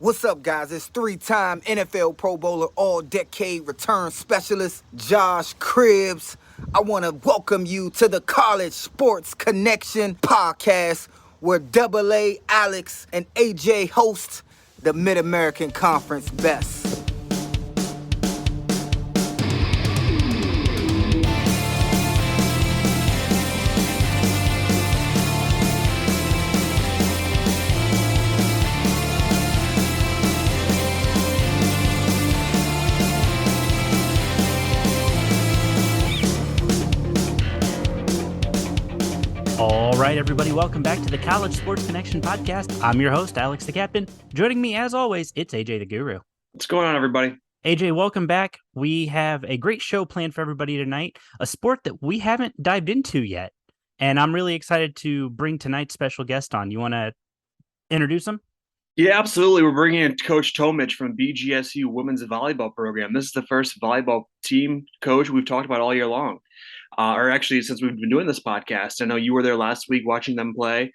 What's up, guys? It's three-time NFL Pro Bowler, all-decade return specialist, Josh Cribbs. I want to welcome you to the College Sports Connection podcast, where AA Alex and AJ host the Mid-American Conference Best. All right, everybody, welcome back to the College Sports Connection podcast. I'm your host, Alex the Captain. Joining me, as always, it's AJ the Guru. What's going on, everybody? AJ, welcome back. We have a great show planned for everybody tonight, a sport that we haven't dived into yet, and I'm really excited to bring tonight's special guest on. You want to introduce him? Yeah, absolutely. We're bringing in Coach Tomic from BGSU Women's Volleyball Program. This is the first volleyball team coach we've talked about all year long. Or actually, since we've been doing this podcast. I know you were there last week watching them play.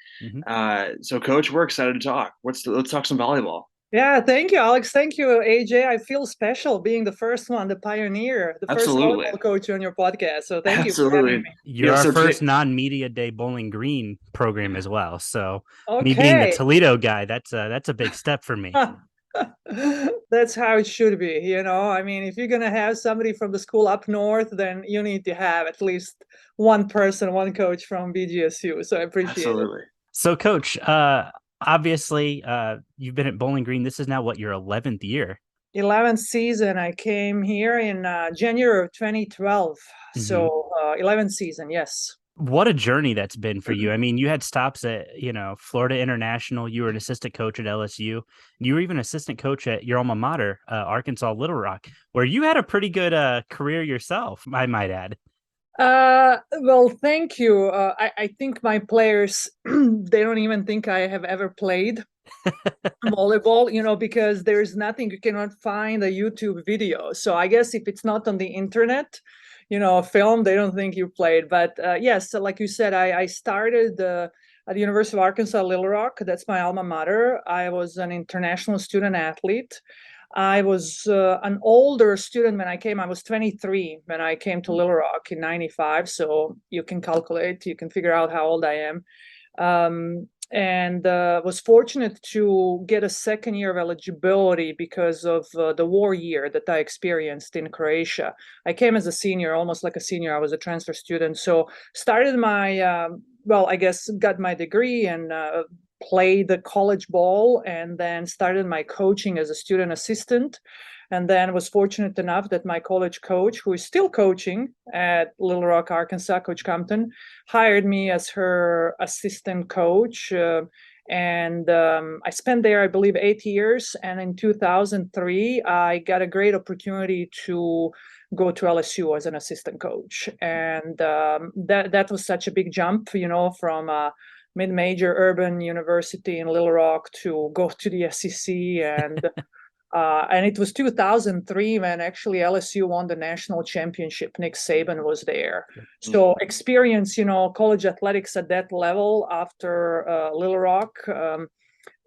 So, Coach, we're excited to talk. Let's talk some volleyball. Yeah, thank you, Alex. Thank you, AJ. I feel special being the first one, the pioneer, the first volleyball coach on your podcast. So thank you for having me. You're our first non-media day Bowling Green program as well. So me being the Toledo guy, that's a big step for me. That's how it should be. You know, I mean, if you're going to have somebody from the school up north, then you need to have at least one person, one coach from BGSU. So I appreciate it. So, Coach, obviously, you've been at Bowling Green. This is now your 11th year. 11th season. I came here in January of 2012. So 11th season, yes. What a journey that's been for you. I mean, you had stops at, Florida International. You were an assistant coach at LSU. You were even assistant coach at your alma mater, Arkansas Little Rock, where you had a pretty good career yourself, I might add. Well, thank you. I think my players, they don't even think I have ever played volleyball, because there's nothing, you cannot find a YouTube video. So I guess if it's not on the internet, film, they don't think you played. But yes, so like you said, I started at the University of Arkansas Little Rock. That's my alma mater. I was an international student athlete. I was an older student when I came. I was 23 when I came to Little Rock in 95. So you can calculate, you can figure out how old I am. And was fortunate to get a second year of eligibility because of the war year that I experienced in Croatia. I came as a senior, almost like a senior. I was a transfer student. So started my, got my degree and played the college ball, and then started my coaching as a student assistant. And then was fortunate enough that my college coach, who is still coaching at Little Rock, Arkansas, Coach Compton, hired me as her assistant coach. And I spent there, I believe, 8 years. And in 2003, I got a great opportunity to go to LSU as an assistant coach. And that was such a big jump, from mid-major urban university in Little Rock to go to the SEC. And it was 2003 when actually LSU won the national championship. Nick Saban was there. So experience, college athletics at that level after Little Rock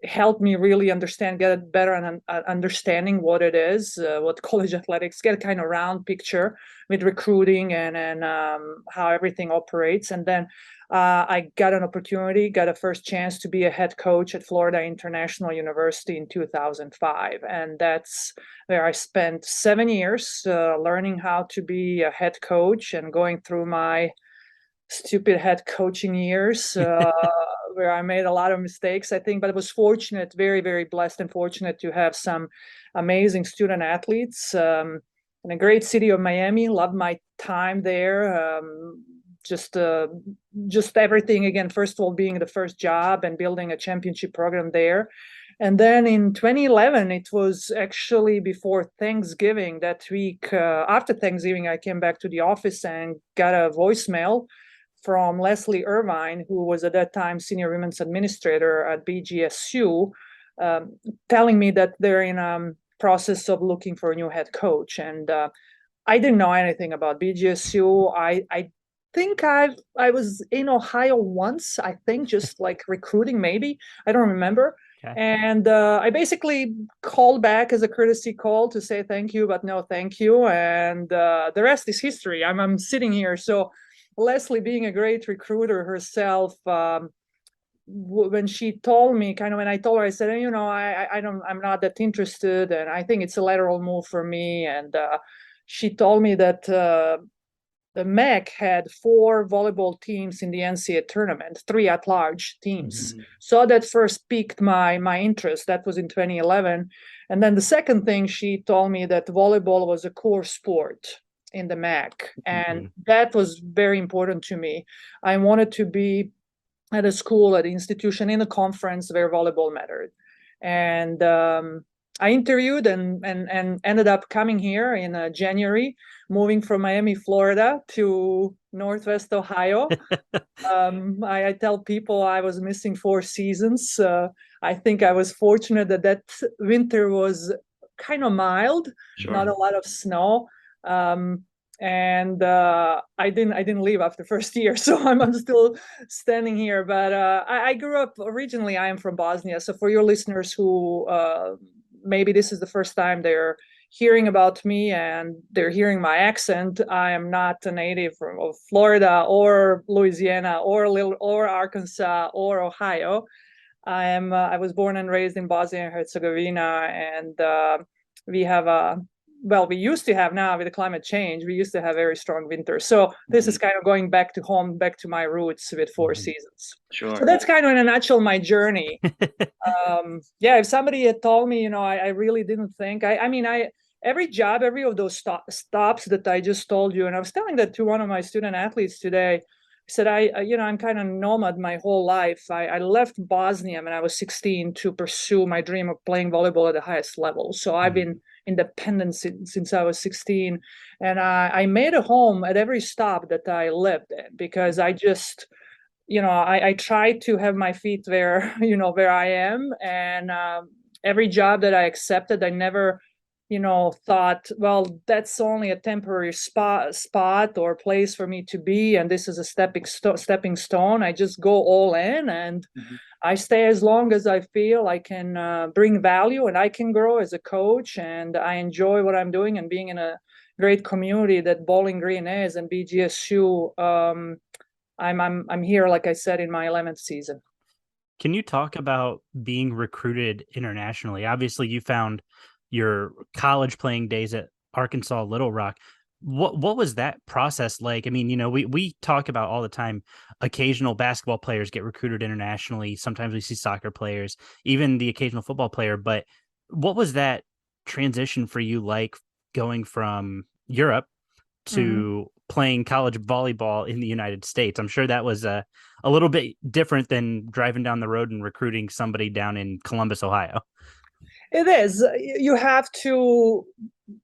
helped me really get a better understanding what it is, what college athletics, get a kind of round picture with recruiting and how everything operates. And then I got a first chance to be a head coach at Florida International University in 2005. And that's where I spent 7 years learning how to be a head coach and going through my stupid head coaching years where I made a lot of mistakes, I think, but I was fortunate, very, very blessed and fortunate to have some amazing student athletes in a great city of Miami. Loved my time there. Just everything, again, first of all, being the first job and building a championship program there. And then in 2011, it was actually before Thanksgiving, that week after Thanksgiving, I came back to the office and got a voicemail from Leslie Irvine, who was at that time senior women's administrator at BGSU, telling me that they're in a process of looking for a new head coach. And I didn't know anything about BGSU. I think I was in Ohio once, I think, just like recruiting, maybe. I don't remember. Okay. And I basically called back as a courtesy call to say thank you, but no thank you. And the rest is history. I'm sitting here. So Leslie, being a great recruiter herself, when she told me, when I told her, I said, I'm not that interested, and I think it's a lateral move for me. And she told me that the MAC had 4 volleyball teams in the NCAA tournament, 3 at-large teams. Mm-hmm. So that first piqued my interest. That was in 2011. And then the second thing, she told me that volleyball was a core sport in the MAC. And that was very important to me. I wanted to be at a school, at an institution, in a conference where volleyball mattered. And I interviewed and ended up coming here in January, moving from Miami, Florida to Northwest Ohio. I tell people I was missing 4 seasons. I think I was fortunate that winter was kind of mild, not a lot of snow. And I didn't leave after first year, so I'm still standing here. But I grew up originally. I am from Bosnia, so for your listeners who maybe this is the first time they're hearing about me and they're hearing my accent, I am not a native of Florida or Louisiana or Arkansas or Ohio. I was born and raised in Bosnia and Herzegovina, and we used to have, now with the climate change, we used to have very strong winters. So this is kind of going back to home, back to my roots with 4 seasons. Sure. So that's kind of in a nutshell my journey. If somebody had told me, I really didn't think. Every job, every of those stops that I just told you, and I was telling that to one of my student athletes today. I said, I'm kind of nomad my whole life. I left Bosnia when I was 16 to pursue my dream of playing volleyball at the highest level. So I've been independent since I was 16. And I made a home at every stop that I lived in, because I just, I tried to have my feet where I am. And every job that I accepted, I never thought, well, that's only a temporary spot or place for me to be, and this is a stepping stone. I just go all in, and I stay as long as I feel I can bring value and I can grow as a coach, and I enjoy what I'm doing and being in a great community that Bowling Green is, and BGSU. I'm here, like I said, in my 11th season. Can you talk about being recruited internationally? Obviously, you found your college playing days at Arkansas Little Rock. What was that process like? I mean, we talk about all the time, occasional basketball players get recruited internationally. Sometimes we see soccer players, even the occasional football player. But what was that transition for you like, going from Europe to playing college volleyball in the United States? I'm sure that was a little bit different than driving down the road and recruiting somebody down in Columbus, Ohio. It is. You have to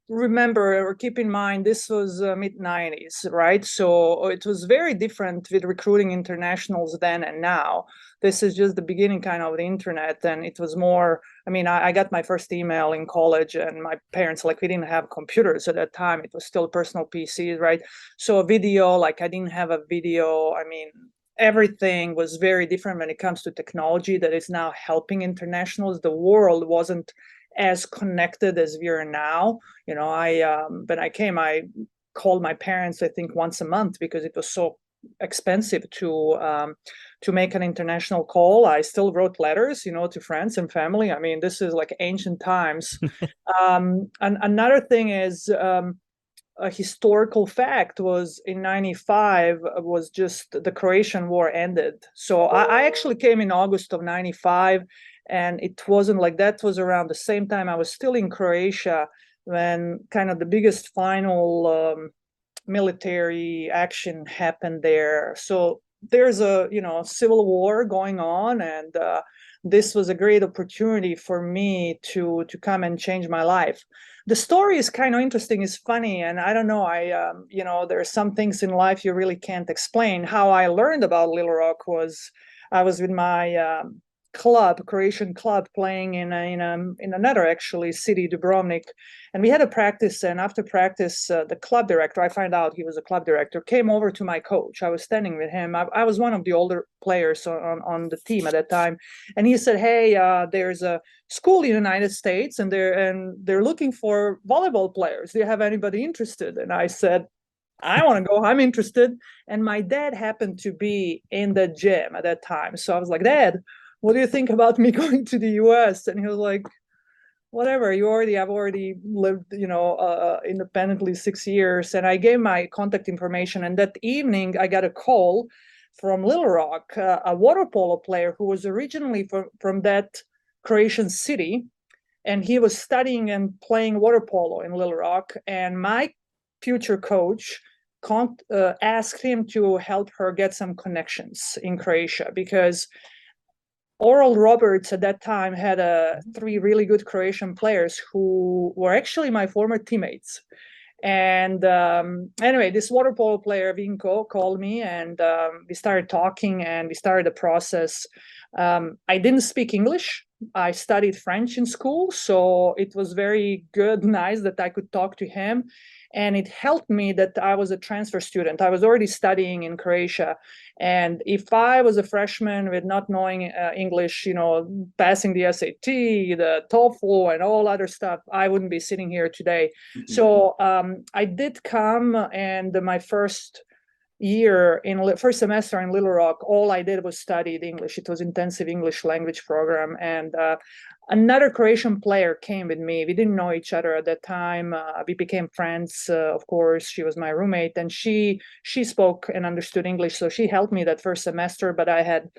remember or keep in mind, this was mid-90s, right? So it was very different with recruiting internationals then and now. This is just the beginning kind of the internet, and it was more, I got my first email in college, and my parents, we didn't have computers at that time. It was still personal PCs, right? So a video, I didn't have a video. Everything was very different when it comes to technology that is now helping internationals. The world wasn't as connected as we are now. When I came, I called my parents, I think, once a month, because it was so expensive to make an international call. I still wrote letters, to friends and family. This is like ancient times. And another thing is, a historical fact was in 95 was just the Croatian War ended. So I actually came in August of 95, and it wasn't like that was around the same time I was still in Croatia when kind of the biggest final military action happened there. So there's a civil war going on, and this was a great opportunity for me to come and change my life. The story is kind of interesting, is funny, and I don't know, there are some things in life you really can't explain. How I learned about Little Rock was, I was with my Croatian club, playing in another actually city, Dubrovnik, and we had a practice. And after practice, the club director, I found out he was a club director, came over to my coach. I was standing with him. I was one of the older players on the team at that time, and he said, "Hey, there's a school in the United States, and they're looking for volleyball players. Do you have anybody interested?" And I said, "I want to go. I'm interested." And my dad happened to be in the gym at that time. So I was like, "Dad, what do you think about me going to the US?" And he was like, "Whatever, I've already lived, independently 6 years." And I gave my contact information. And that evening I got a call from Little Rock, a water polo player who was originally from that Croatian city. And he was studying and playing water polo in Little Rock. And my future coach asked him to help her get some connections in Croatia, because Oral Roberts at that time had 3 really good Croatian players who were actually my former teammates. And anyway, this water polo player, Vinko, called me, and we started talking, and we started the process. I didn't speak English. I studied French in school, so it was very good, nice that I could talk to him. And it helped me that I was a transfer student. I was already studying in Croatia. And if I was a freshman with not knowing English, passing the SAT, the TOEFL, and all other stuff, I wouldn't be sitting here today. Mm-hmm. So I did come, and my first semester in Little Rock, all I did was studied English. It was intensive English language program. And another Croatian player came with me. We didn't know each other at that time. We became friends, of course. She was my roommate, and she spoke and understood English, so she helped me that first semester. But I had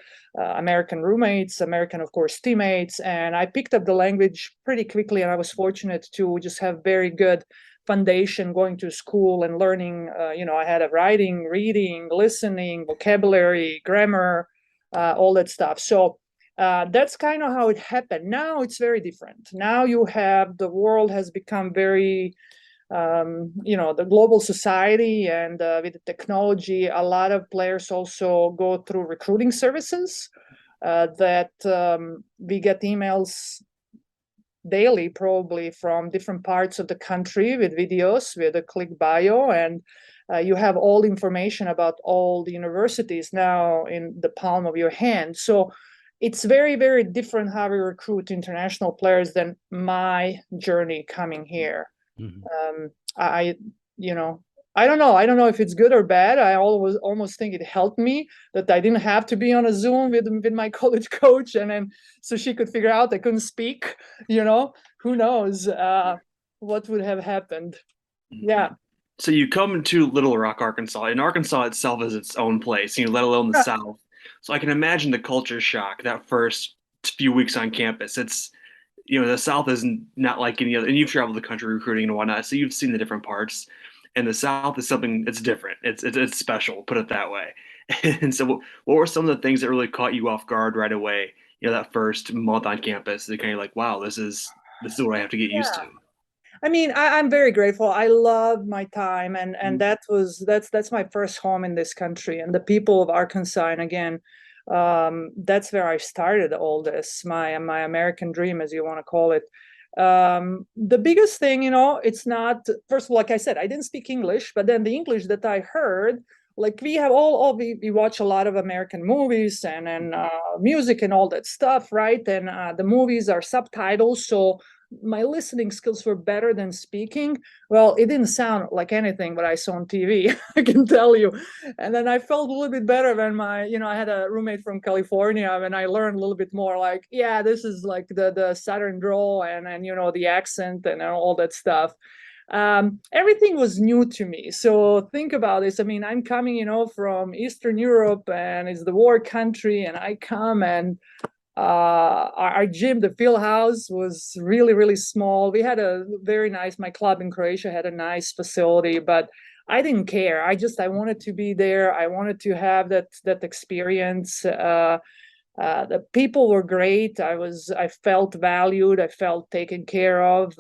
American roommates, American, of course, teammates, and I picked up the language pretty quickly. And I was fortunate to just have very good foundation going to school and learning. I had a writing, reading, listening, vocabulary, grammar, all that stuff. So that's kind of how it happened. Now it's very different. Now the world has become very, the global society, and with the technology, a lot of players also go through recruiting services that we get emails daily, probably, from different parts of the country with videos, with a click bio, and you have all the information about all the universities now in the palm of your hand. So it's very, very different how we recruit international players than my journey coming here. Mm-hmm. I don't know. I don't know if it's good or bad. I almost think it helped me that I didn't have to be on a Zoom with my college coach, and then so she could figure out I couldn't speak. Who knows what would have happened? Yeah. So you come to Little Rock, Arkansas, and Arkansas itself is its own place, let alone the South. So I can imagine the culture shock that first few weeks on campus. It's, the South is not like any other, and you've traveled the country recruiting and whatnot, so you've seen the different parts. And the South is something that's different. It's special, put it that way. And so what were some of the things that really caught you off guard right away, that first month on campus? They're kind of like, wow, this is what I have to get used to. I mean, I'm very grateful. I love my time, and that's my first home in this country, and the people of Arkansas. And again, that's where I started all this, my American dream, as you want to call it. The biggest thing, it's not, first of all, like I said, I didn't speak English, but then the English that I heard, like we have we watch a lot of American movies and music and all that stuff, right? And the movies are subtitles, so my listening skills were better than speaking. Well, it didn't sound like anything what I saw on TV, I can tell you. And then I felt a little bit better when I had a roommate from California, and I learned a little bit more, like, yeah, this is like the Southern drawl and the accent and all that stuff. Everything was new to me. So think about this. I mean, I'm coming, from Eastern Europe, and it's the war country, and I come, and our gym, the field house, was really, really small. We had a very nice, my club in Croatia had a nice facility, but I didn't care. I wanted to be there. I wanted to have that experience. The people were great. I felt valued. I felt taken care of.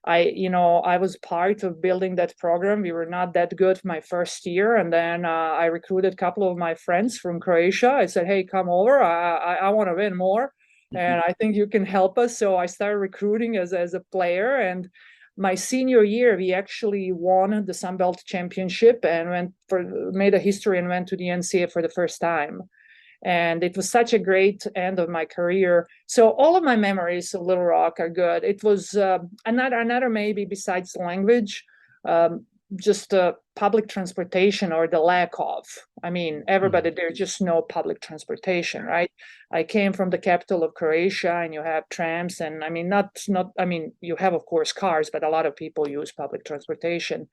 I was part of building that program. We were not that good my first year. And then I recruited a couple of my friends from Croatia. I said, hey, come over. I want to win more. And I think you can help us. So I started recruiting as a player. And my senior year, we actually won the Sun Belt Championship and made a history and went to the NCAA for the first time. And it was such a great end of my career. So all of my memories of Little Rock are good. It was another maybe besides language, just public transportation or the lack of. I mean, everybody, there's just no public transportation, right? I came from the capital of Croatia, and you have trams, and I mean, you have, of course, cars, but a lot of people use public transportation.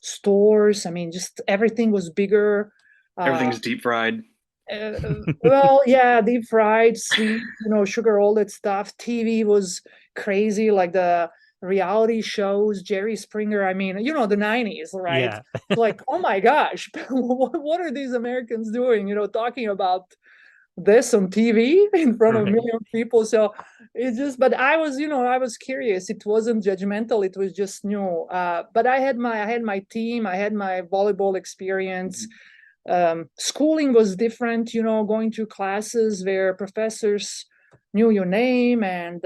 Stores, I mean, just everything was bigger. Everything's deep fried. Well, yeah, deep fried, sweet, sugar, all that stuff. TV was crazy, like the reality shows, Jerry Springer. I mean, the 90s, right? Yeah. Like, oh my gosh, what are these Americans doing? Talking about this on TV in front of a million people. So it's just, but I was curious. It wasn't judgmental. It was just new. But I had my team. I had my volleyball experience. Schooling was different, going to classes where professors knew your name and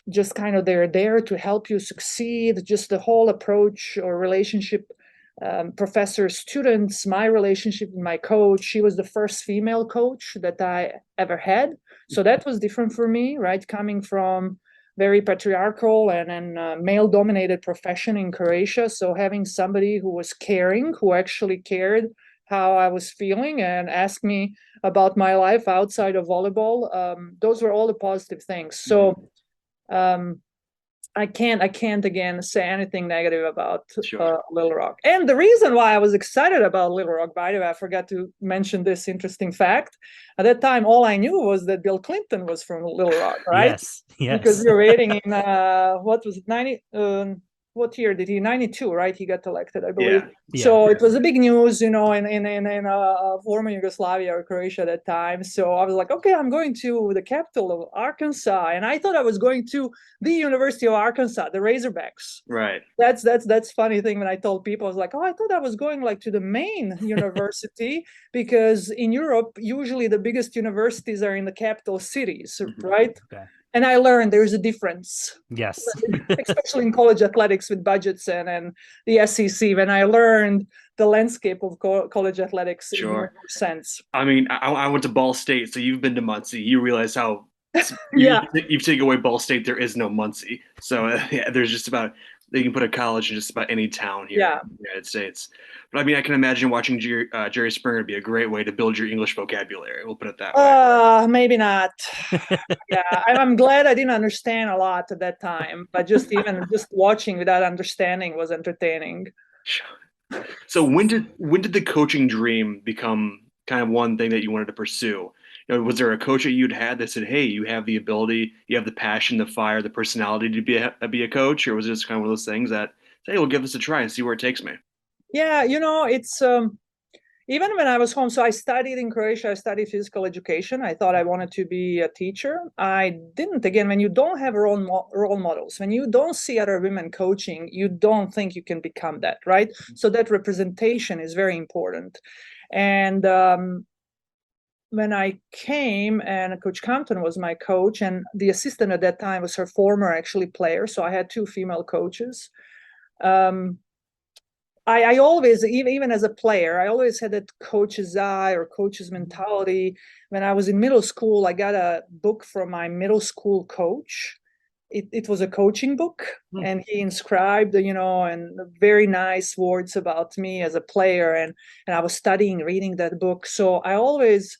just kind of they're there to help you succeed. Just the whole approach or relationship, professor students, my relationship with my coach. She was the first female coach that I ever had. So that was different for me, right? Coming from very patriarchal and male dominated profession in Croatia. So having somebody who was caring, who actually cared how I was feeling and asked me about my life outside of volleyball. Those were all the positive things. So I can't again say anything negative about Little Rock. And the reason why I was excited about Little Rock, by the way, I forgot to mention this interesting fact. At that time, all I knew was that Bill Clinton was from Little Rock, right? Yes. Because we were waiting in what was it, 90? What year did he? 92, right? He got elected, I believe. Yeah. So it was a big news, in former Yugoslavia or Croatia at that time. So I was like, okay, I'm going to the capital of Arkansas, and I thought I was going to the University of Arkansas, the Razorbacks. Right. That's funny thing when I told people. I was like, oh, I thought I was going like to the main university, because in Europe usually the biggest universities are in the capital cities, right? Okay. And I learned there's a difference. Yes. Especially in college athletics with budgets and the SEC. When I learned the landscape of college athletics, it made more sense. I mean, I went to Ball State, so you've been to Muncie. You realize how you've taken away Ball State, there is no Muncie. So there's just about, they can put a college in just about any town here in the United States. But I mean, I can imagine watching Jerry Springer would be a great way to build your English vocabulary. We'll put it that way. Maybe not. I'm glad I didn't understand a lot at that time, but just watching without understanding was entertaining. So when did the coaching dream become kind of one thing that you wanted to pursue? Was there a coach that you'd had that said, hey, you have the ability, you have the passion, the fire, the personality to be a coach? Or was it just kind of one of those things that, hey, we'll give this a try and see where it takes me? Yeah, it's even when I was home. So I studied in Croatia, I studied physical education. I thought I wanted to be a teacher. I didn't. Again, when you don't have role models, when you don't see other women coaching, you don't think you can become that, right? So that representation is very important. And when I came, and Coach Compton was my coach, and the assistant at that time was her former actually player. So I had two female coaches. I always, even as a player, I always had that coach's eye or coach's mentality. When I was in middle school, I got a book from my middle school coach. It was a coaching book, and he inscribed, and very nice words about me as a player. And I was reading that book. So I always,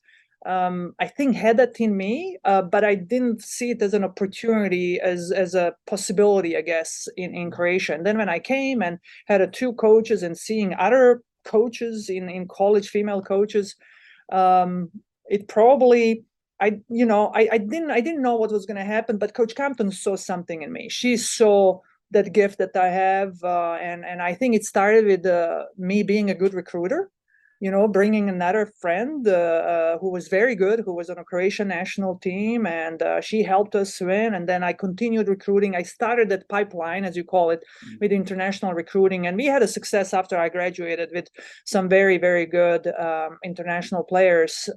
I think, had that in me, but I didn't see it as an opportunity, as a possibility, I guess, in Croatia. And then when I came and had two coaches and seeing other coaches in college, female coaches, it probably, I didn't know what was going to happen, but Coach Compton saw something in me. She saw that gift that I have, and I think it started with me being a good recruiter. bringing another friend who was very good, who was on a Croatian national team, and she helped us win. And then I continued recruiting. I started that pipeline, as you call it, with international recruiting, and we had a success after I graduated with some very, very good international players.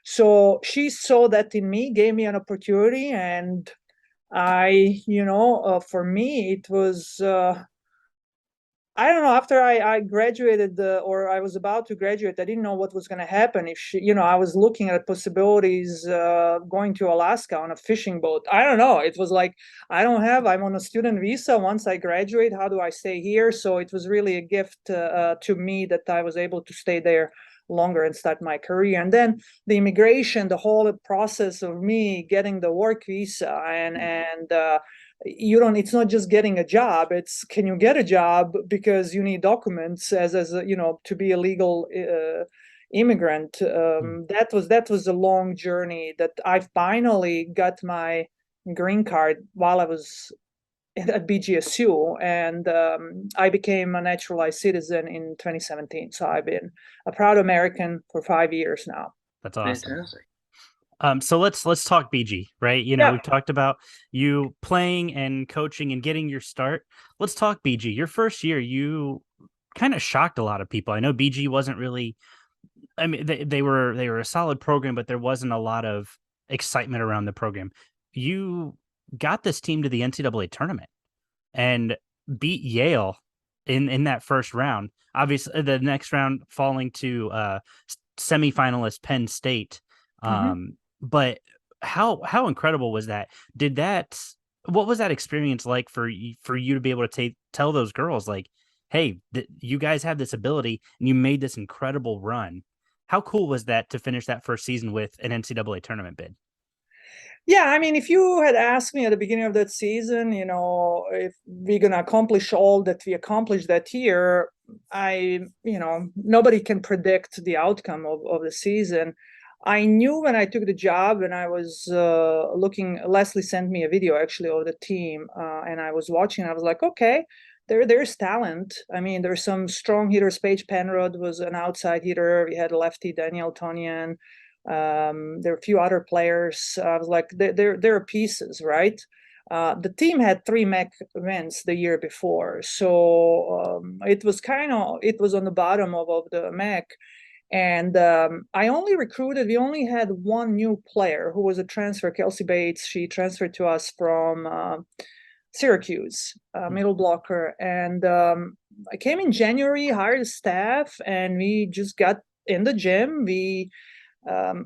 So she saw that in me, gave me an opportunity, and for me, it was. I don't know. After I graduated, or I was about to graduate, I didn't know what was going to happen. If I was looking at possibilities going to Alaska on a fishing boat. I don't know. It was like I'm on a student visa. Once I graduate, how do I stay here? So it was really a gift to me that I was able to stay there longer and start my career. And then the immigration, the whole process of me getting the work visa and it's not just getting a job, it's can you get a job, because you need documents as to be a legal immigrant. That was a long journey that I finally got my green card while I was at BGSU, and I became a naturalized citizen in 2017. So I've been a proud American for 5 years now. That's awesome. Fantastic. So let's talk BG, right? We've talked about you playing and coaching and getting your start. Let's talk BG. Your first year, you kind of shocked a lot of people. I know BG wasn't really, I mean, they were a solid program, but there wasn't a lot of excitement around the program. You got this team to the NCAA tournament and beat Yale in that first round. Obviously, the next round falling to semifinalist Penn State. But how incredible was that? What was that experience like for you to be able to tell those girls, like, hey, you guys have this ability and you made this incredible run? How cool was that to finish that first season with an NCAA tournament bid? Yeah, I mean, if you had asked me at the beginning of that season, if we're going to accomplish all that we accomplished that year, nobody can predict the outcome of the season. I knew when I took the job, and I was looking, Leslie sent me a video actually of the team, and I was watching, I was like, okay, there's talent. I mean, there's some strong hitters. Paige Penrod was an outside hitter. We had a lefty, Danielle Tonian. There are a few other players. I was like, there are pieces, right? The team had 3 MAC wins the year before. So it was on the bottom of the MAC. And we only had one new player who was a transfer, Kelsey Bates. She transferred to us from Syracuse, middle blocker. And I came in January, hired a staff, and we just got in the gym. We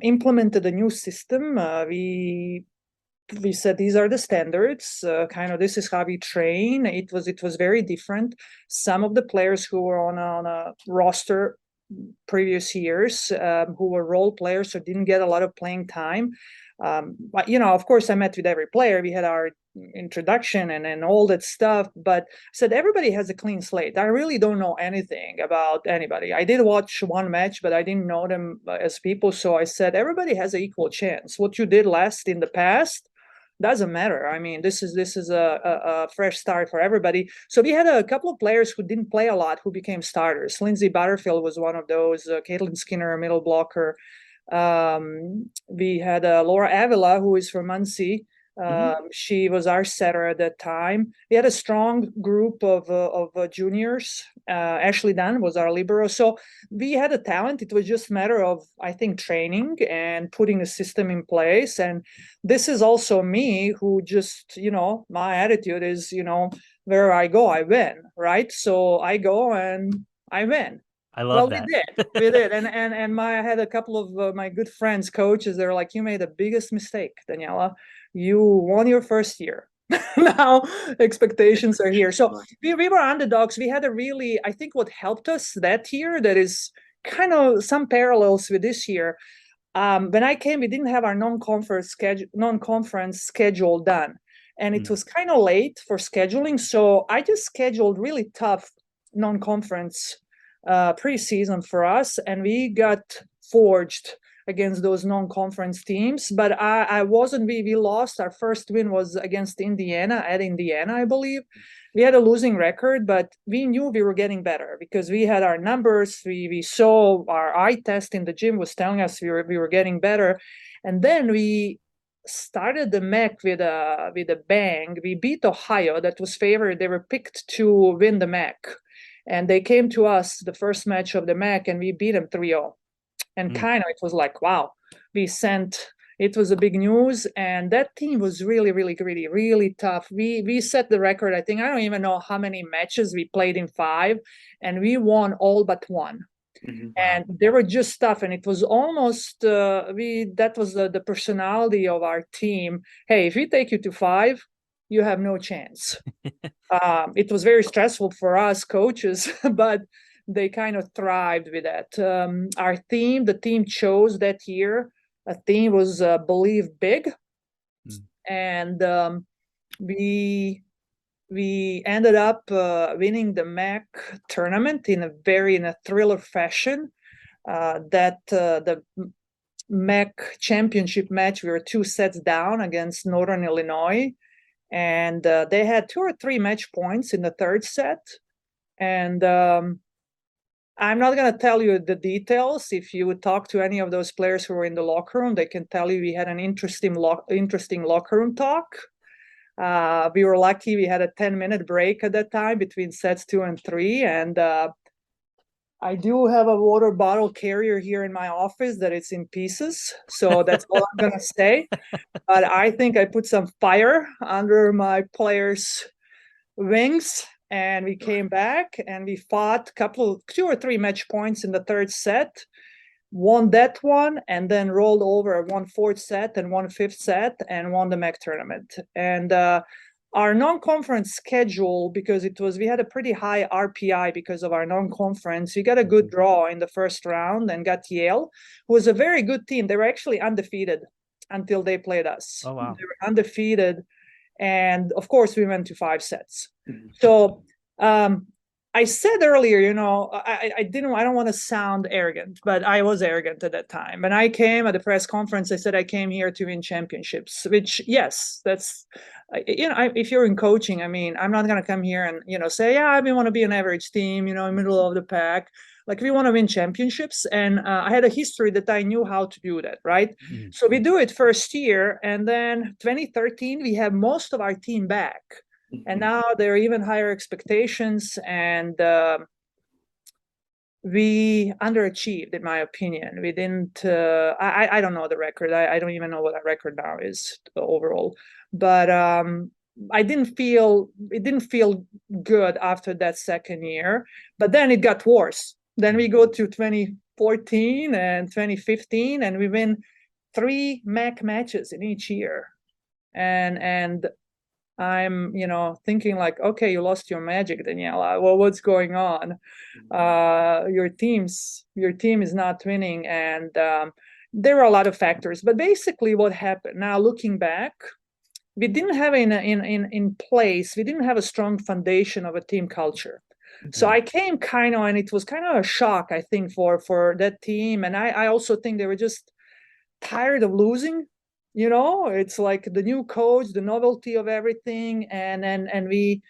implemented a new system. We said these are the standards. This is how we train. It was very different. Some of the players who were on a roster previous years, who were role players, so didn't get a lot of playing time. But of course, I met with every player. We had our introduction and all that stuff. But I said everybody has a clean slate. I really don't know anything about anybody. I did watch one match, but I didn't know them as people. So I said everybody has an equal chance. What you did in the past doesn't matter. I mean, this is a fresh start for everybody. So we had a couple of players who didn't play a lot who became starters. Lindsay Butterfield was one of those. Caitlin Skinner, a middle blocker. We had Laura Avila, who is from Muncie. She was our setter at that time. We had a strong group of juniors. Ashley Dunn was our libero. So we had a talent. It was just a matter of, I think, training and putting a system in place. And this is also me who just, my attitude is, where I go, I win, right? So I go and I win. I love that. We did. And I had a couple of my good friends, coaches, they're like, you made the biggest mistake, Danijela. You won your first year. Now expectations are here. So we were underdogs. We had I think what helped us that year, that is kind of some parallels with this year. When I came, we didn't have our non-conference schedule done. And it was kind of late for scheduling. So I just scheduled really tough non-conference preseason for us. And we got forged against those non-conference teams. But I wasn't. We lost. Our first win was against Indiana, at Indiana, I believe. We had a losing record, but we knew we were getting better because we had our numbers. We saw our eye test in the gym was telling us we were getting better, and then we started the MAC with a bang. We beat Ohio, that was favored. They were picked to win the MAC, and they came to us the first match of the MAC, and we beat them 3-0. And kind of it was like, wow, it was a big news, and that team was really, really gritty, really tough. We set the record. I think I don't even know how many matches we played in 5, and we won all but 1. And they were just tough, and it was almost that was the personality of our team. Hey, if we take you to 5, you have no chance. It was very stressful for us coaches, but they kind of thrived with that. The team chose that year. A team was believe big, and we ended up winning the MAC tournament in a thriller fashion. The MAC championship match, we were 2 sets down against Northern Illinois, and they had 2 or 3 match points in the 3rd set. And I'm not going to tell you the details. If you would talk to any of those players who were in the locker room, they can tell you we had an interesting locker room talk. We were lucky we had a 10-minute break at that time between sets 2 and 3. And I do have a water bottle carrier here in my office that it's in pieces. So that's all I'm going to say. But I think I put some fire under my players' wings. And we came back and we fought 2 or 3 match points in the 3rd set, won that one, and then rolled over, won 4th set and won 5th set, and won the MAC tournament. And our non-conference schedule, because we had a pretty high RPI because of our non-conference. We got a good draw in the first round and got Yale, who was a very good team. They were actually undefeated until they played us. Oh, wow. They were undefeated. And of course, we went to 5 sets. So I said earlier, I don't want to sound arrogant, but I was arrogant at that time. When I came at the press conference, I said I came here to win championships, which, yes, that's, if you're in coaching, I mean, I'm not going to come here and, say, yeah, we want to be an average team, middle of the pack. Like, we want to win championships. And I had a history that I knew how to do that, right? So we do it first year. And then 2013, we have most of our team back. And now there are even higher expectations. And we underachieved, in my opinion. We didn't, I don't know the record. I don't even know what our record now is overall. But it didn't feel good after that second year. But then it got worse. Then we go to 2014 and 2015, and we win 3 MAC matches in each year. And I'm, thinking like, okay, you lost your magic, Danijela. Well, what's going on? Your team is not winning. And there were a lot of factors. But basically what happened, now looking back, we didn't have in place, we didn't have a strong foundation of a team culture. So I came and it was kind of a shock, I think, for that team. And I also think they were just tired of losing. It's like the new coach, the novelty of everything. And we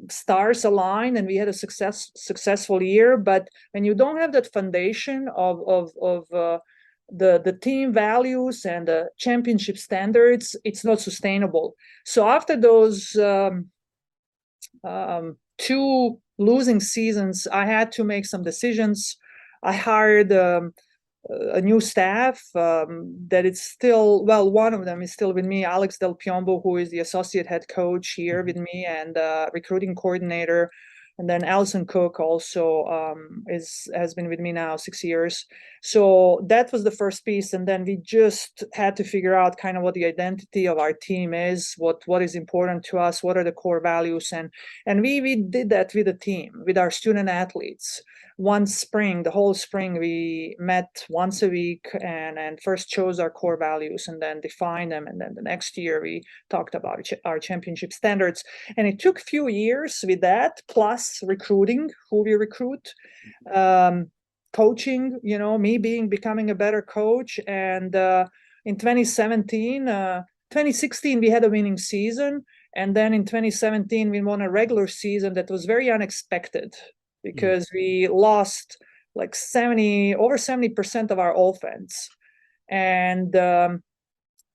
stars aligned and we had a successful year. But when you don't have that foundation of the team values and the championship standards, it's not sustainable. So after those 2 losing seasons, I had to make some decisions. I hired a new staff that it's still, one of them is still with me, Alex Del Piombo, who is the associate head coach here with me and recruiting coordinator. And then Alison Cook also has been with me now 6 years. So that was the first piece. And then we just had to figure out kind of what the identity of our team is, what is important to us, what are the core values. And we did that with the team, with our student athletes. One spring, the whole spring, we met once a week and first chose our core values and then defined them. And then the next year we talked about our championship standards. And it took a few years with that, plus recruiting, who we recruit. coaching, me becoming a better coach. And in 2016, we had a winning season. And then in 2017, we won a regular season that was very unexpected because we lost like over 70% of our offense. And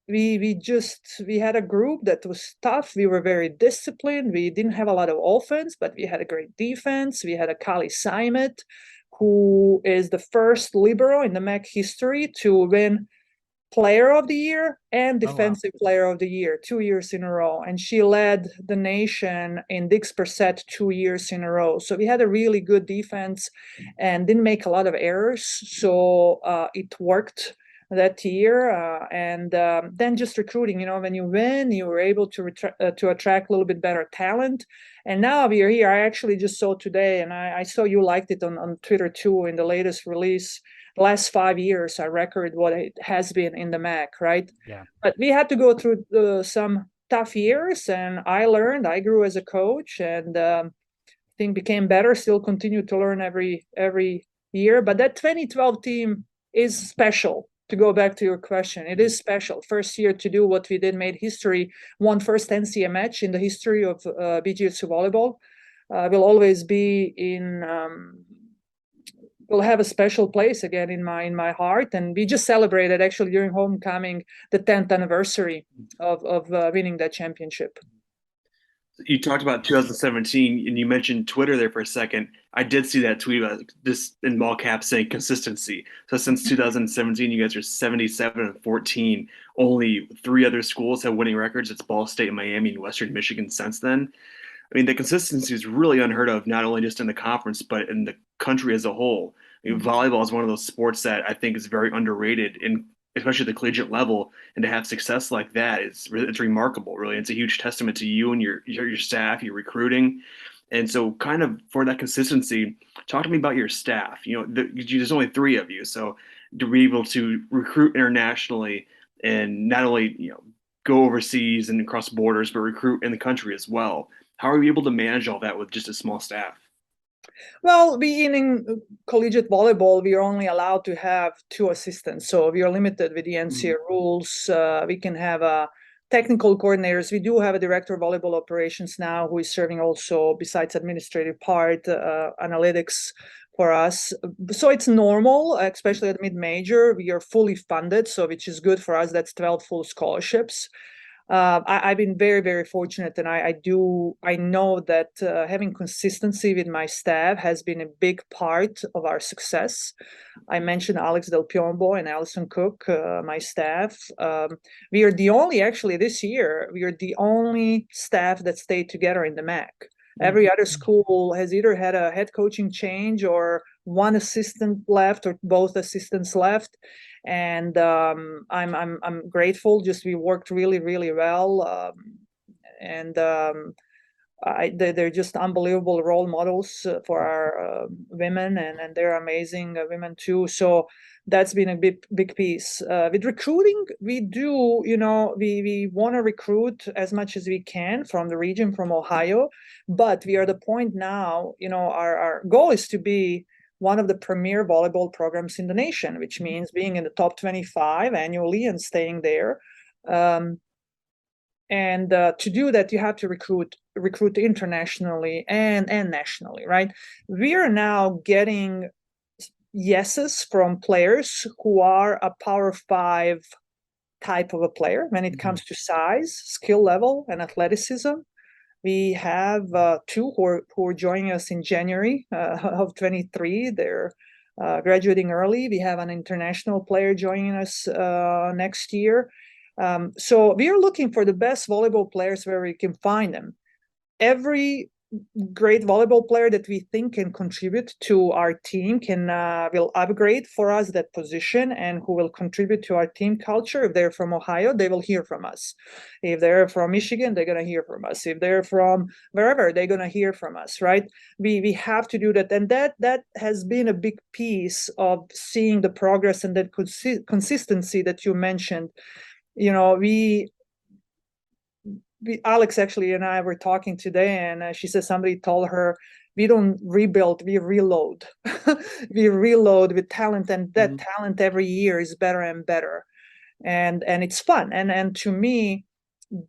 we had a group that was tough. We were very disciplined. We didn't have a lot of offense, but we had a great defense. We had a Kali Saimet, who is the first libero in the MAC history to win Player of the Year and Defensive Player of the Year 2 years in a row. And she led the nation in digs per set 2 years in a row. So we had a really good defense and didn't make a lot of errors. So it worked that year. And then just recruiting, when you win, you were able to attract a little bit better talent. And now we are here. I actually just saw today, and I saw you liked it on Twitter too in the latest release. Last 5 years, I record what it has been in the MAC, right? Yeah. But we had to go through some tough years, and I grew as a coach, and I think became better. Still continue to learn every year. But that 2012 team is special. To go back to your question, it is special. First year to do what we did, made history. Won first NCAA match in the history of BGSU volleyball. Will always be in. Will have a special place again in my heart. And we just celebrated actually during homecoming the 10th anniversary of winning that championship. You talked about 2017 and you mentioned Twitter there for a second. I did see that tweet about this in all caps saying consistency. So since 2017, you guys are 77-14. Only 3 other schools have winning records. It's Ball State, Miami, and Western Michigan since then. I mean, the consistency is really unheard of, not only just in the conference, but in the country as a whole. I mean, volleyball is one of those sports that I think is very underrated, especially at the collegiate level. And to have success like that, it's remarkable, really. It's a huge testament to you and your staff, your recruiting. And so kind of for that consistency, talk to me about your staff. There's only 3 of you. So to be able to recruit internationally and not only, go overseas and across borders, but recruit in the country as well. How are you able to manage all that with just a small staff? Well, being in collegiate volleyball, we are only allowed to have 2 assistants. So we are limited with the NCAA rules. We can have technical coordinators. We do have a director of volleyball operations now who is serving also, besides administrative part, analytics for us. So it's normal, especially at mid-major. We are fully funded, so which is good for us. That's 12 full scholarships. I've been very, very fortunate, and I know that having consistency with my staff has been a big part of our success. I mentioned Alex Del Piombo and Allison Cook, my staff. We are the only, actually this year, we are the only staff that stayed together in the MAC. Every other school has either had a head coaching change or one assistant left or both assistants left. And I'm grateful. Just we worked really, really well, they're just unbelievable role models for our women, and they're amazing women too. So that's been a big piece. With recruiting, we do, we want to recruit as much as we can from the region, from Ohio, but we are at the point now, our goal is to be one of the premier volleyball programs in the nation, which means being in the top 25 annually and staying there. To do that, you have to recruit internationally and nationally, right? We are now getting yeses from players who are a Power 5 type of a player when it comes to size, skill level, and athleticism. We have 2 who are joining us in January of 23. They're graduating early. We have an international player joining us next year. So we are looking for the best volleyball players where we can find them. Every great volleyball player that we think can contribute to our team will upgrade for us that position, and who will contribute to our team culture. If they're from Ohio, they will hear from us. If they're from Michigan, they're going to hear from us. If they're from wherever, they're going to hear from us, right? We have to do that. And that has been a big piece of seeing the progress and that consistency that you mentioned. Alex actually and I were talking today, and she said somebody told her, we don't rebuild, we reload. We reload with talent, and that talent every year is better and better. And it's fun. And to me,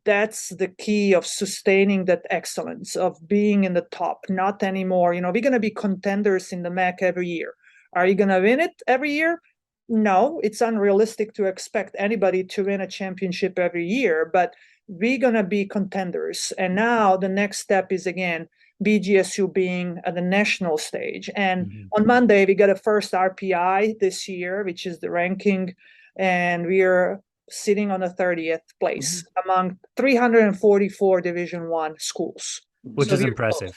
that's the key of sustaining that excellence, of being in the top. Not anymore, we're going to be contenders in the MAC every year. Are you going to win it every year? No, it's unrealistic to expect anybody to win a championship every year, but we're going to be contenders. And now the next step is, again, BGSU being at the national stage. And on Monday, we got a first RPI this year, which is the ranking, and we are sitting on the 30th place among 344 Division I schools. Which is impressive.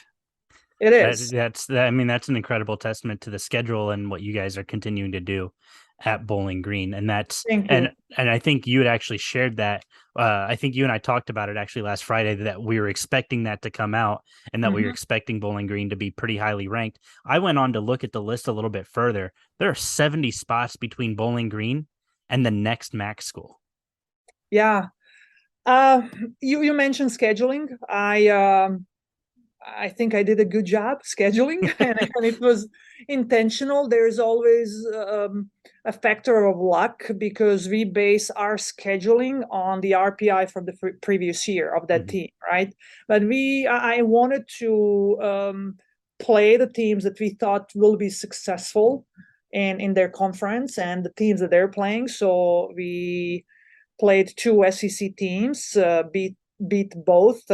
It is. That's an incredible testament to the schedule and what you guys are continuing to do at Bowling Green. And and I think you had actually shared that. I think you and I talked about it actually last Friday, that we were expecting that to come out, and that we were expecting Bowling Green to be pretty highly ranked. I went on to look at the list a little bit further. There are 70 spots between Bowling Green and the next MAC school. Yeah. You mentioned scheduling. I think I did a good job scheduling, and it was intentional. There's always a factor of luck, because we base our scheduling on the RPI from the previous year of that team, right? But I wanted to play the teams that we thought will be successful in their conference and the teams that they're playing. So we played 2 SEC teams, beat both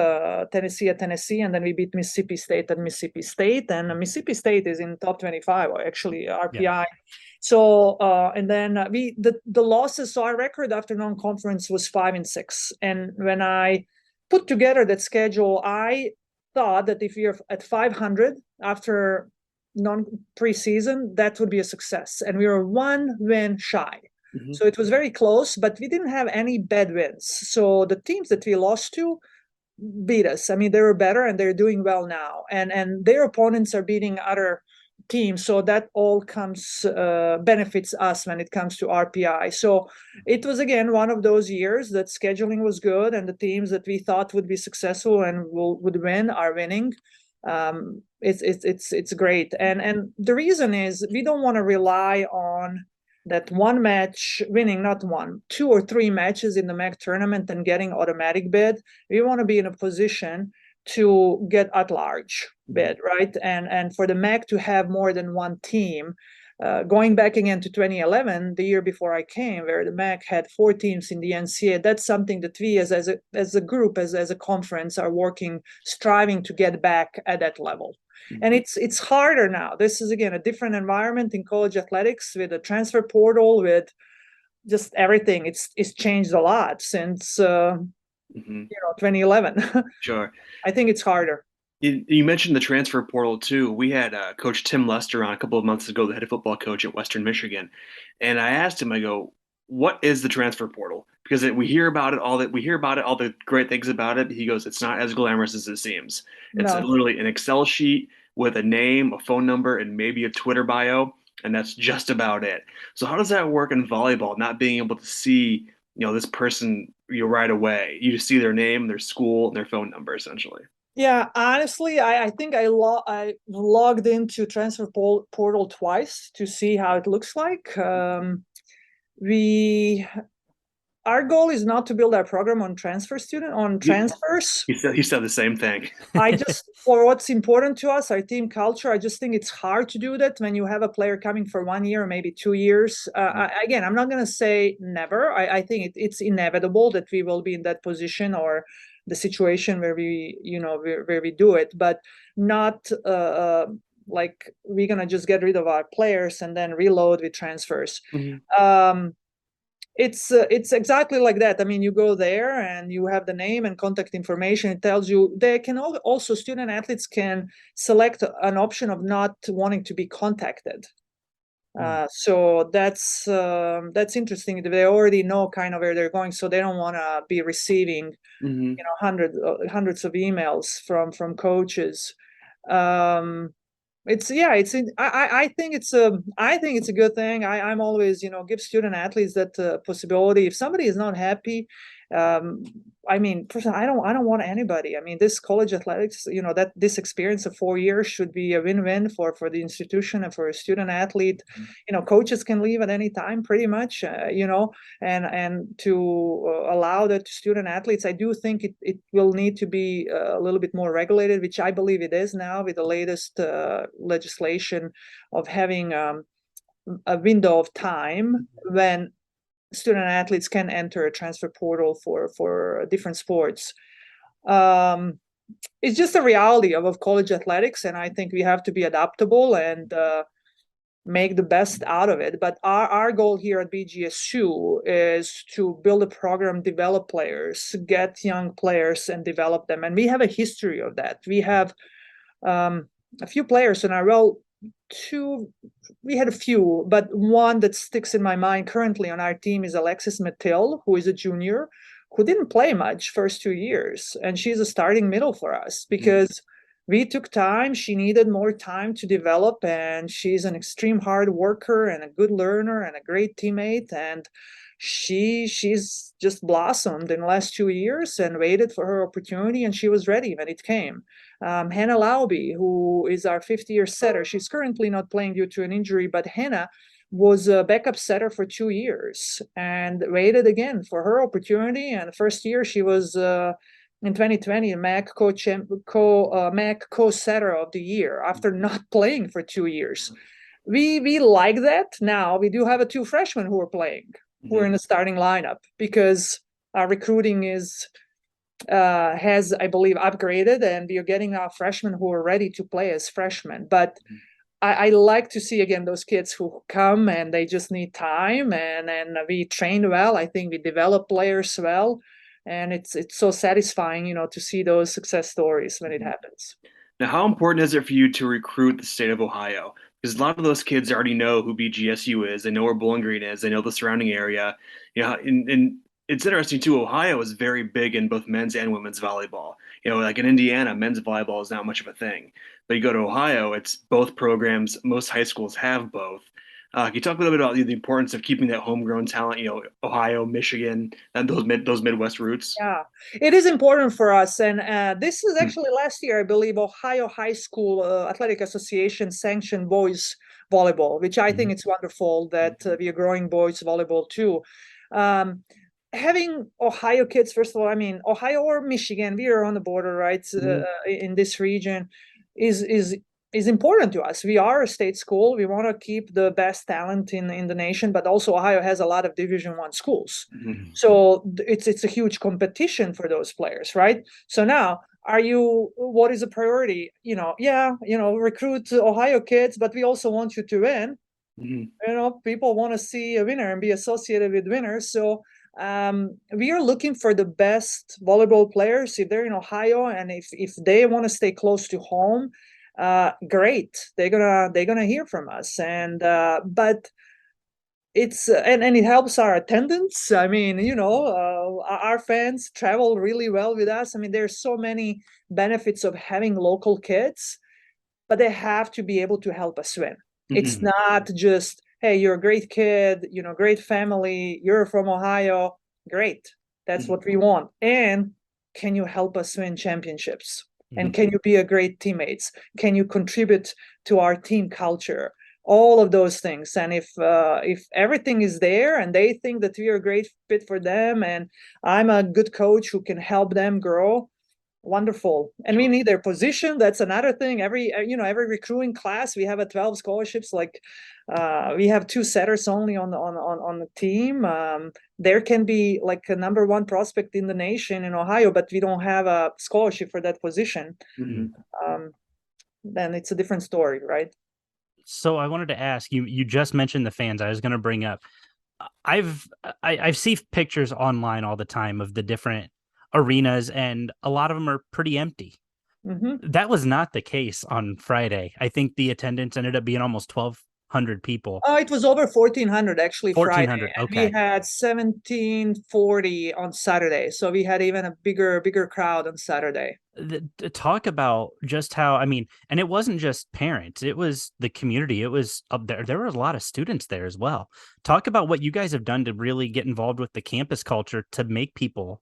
Tennessee at Tennessee, and then we beat Mississippi State at Mississippi State, and Mississippi State is in top 25 actually RPI. Yeah. So and then the losses. So our record after non-conference was 5-6, and when I put together that schedule, I thought that if you're at 500 after non-preseason, that would be a success, and we were 1 win shy. So it was very close, but we didn't have any bad wins. So the teams that we lost to beat us. I mean, they were better, and they're doing well now. And their opponents are beating other teams. So that all benefits us when it comes to RPI. So it was, again, one of those years that scheduling was good, and the teams that we thought would be successful and would win are winning. It's great. And the reason is we don't want to rely on that one match winning, not 1, 2 or 3 matches in the MAC tournament and getting automatic bid. We want to be in a position to get at large bid, right? And for the MAC to have more than one team, going back again to 2011, the year before I came, where the MAC had 4 teams in the NCAA, that's something that we as a group, as a conference, are striving to get back at that level. And it's harder now. This is, again, a different environment in college athletics, with a transfer portal, with just everything. It's changed a lot since 2011. Sure. I think it's harder. You mentioned the transfer portal too. We had Coach Tim Lester on a couple of months ago, the head football coach at Western Michigan, and I asked him, I go, what is the transfer portal? Because we hear about it, all the great things about it. He goes, it's not as glamorous as it seems. It's literally an Excel sheet with a name, a phone number, and maybe a Twitter bio, and that's just about it. So how does that work in volleyball, not being able to see, this person right away? You just see their name, their school, and their phone number, essentially. Yeah, honestly, I think I logged into transfer portal twice to see how it looks like. Our goal is not to build our program on transfers. He said the same thing. For what's important to us, our team culture, I just think it's hard to do that when you have a player coming for 1 year or maybe 2 years. Again, I'm not going to say never. I think it's inevitable that we will be in that position or the situation where we do it, but not like we're going to just get rid of our players and then reload with transfers. It's exactly like that. I mean, you go there and you have the name and contact information. It tells you they can also, student athletes can select an option of not wanting to be contacted. So that's interesting. They already know kind of where they're going, so they don't want to be receiving hundreds of emails from coaches. I think it's a good thing. I'm always, give student athletes that possibility. If somebody is not happy I mean, personally, I don't want anybody. I mean, this college athletics, that this experience of 4 years should be a win-win for the institution and for a student athlete. Coaches can leave at any time, pretty much. And to allow that to student athletes, I do think it will need to be a little bit more regulated, which I believe it is now with the latest legislation of having a window of time when student athletes can enter a transfer portal for different sports. It's just a reality of college athletics, and I think we have to be adaptable and make the best out of it. But our goal here at BGSU is to build a program, develop players, get young players and develop them. And we have a history of that. We have a few players in our role. We had a few, but one that sticks in my mind currently on our team is Alexis Mattil, who is a junior, who didn't play much first 2 years. And she's a starting middle for us because we took time. She needed more time to develop, and she's an extreme hard worker and a good learner and a great teammate. And she's just blossomed in the last 2 years and waited for her opportunity, and she was ready when it came. Hannah Lauby, who is our 5th-year setter, she's currently not playing due to an injury, but Hannah was a backup setter for 2 years and waited again for her opportunity. And the first year she was in 2020 MAC MAC co-setter of the year after not playing for 2 years. We like that. Now we do have 2 freshmen who are playing, who are in the starting lineup, because our recruiting has, I believe, upgraded, and we are getting our freshmen who are ready to play as freshmen. But I like to see again those kids who come and they just need time, and we train well. I think we develop players well, and it's so satisfying, to see those success stories when it happens. Now, how important is it for you to recruit the state of Ohio? Because a lot of those kids already know who BGSU is. They know where Bowling Green is. They know the surrounding area. And it's interesting too. Ohio is very big in both men's and women's volleyball. Like in Indiana, men's volleyball is not much of a thing. But you go to Ohio, it's both programs. Most high schools have both. Can you talk a little bit about the importance of keeping that homegrown talent? Ohio, Michigan, and those Midwest roots. Yeah, it is important for us. And this is actually last year, I believe, Ohio High School Athletic Association sanctioned boys volleyball, which I think it's wonderful that we are growing boys volleyball too. Having Ohio kids, first of all, I mean, Ohio or Michigan, we are on the border, right? In this region is important to us. We are a state school. We want to keep the best talent in the nation, but also Ohio has a lot of Division I schools. So it's a huge competition for those players, right? So now, what is a priority? Recruit Ohio kids, but we also want you to win. People want to see a winner and be associated with winners. So we are looking for the best volleyball players if they're in Ohio, and if they want to stay close to home, great. They're gonna hear from us, and but it's and it helps our attendance. I mean, our fans travel really well with us. I mean, there's so many benefits of having local kids, but they have to be able to help us win. It's not just, hey, you're a great kid, great family, you're from Ohio, great. That's what we want. And can you help us win championships? And can you be a great teammates? Can you contribute to our team culture? All of those things. And if everything is there and they think that we are a great fit for them, and I'm a good coach who can help them grow, wonderful. And we need their position. That's another thing. Every recruiting class, we have 12 scholarships. Like we have 2 setters only on the team. There can be like a number 1 prospect in the nation in Ohio, but we don't have a scholarship for that position. Then it's a different story, right? So I wanted to ask you. You just mentioned the fans. I was going to bring up. I see pictures online all the time of the different arenas, and a lot of them are pretty empty. That was not the case on Friday. I think the attendance ended up being almost 1,200 people. It was over 1,400 actually. 1,400. Friday. Okay. We had 1,740 on Saturday, so we had even a bigger crowd on Saturday. talk about just how, I mean, and it wasn't just parents, it was the community. It was up there. There were a lot of students there as well. Talk about what you guys have done to really get involved with the campus culture to make people want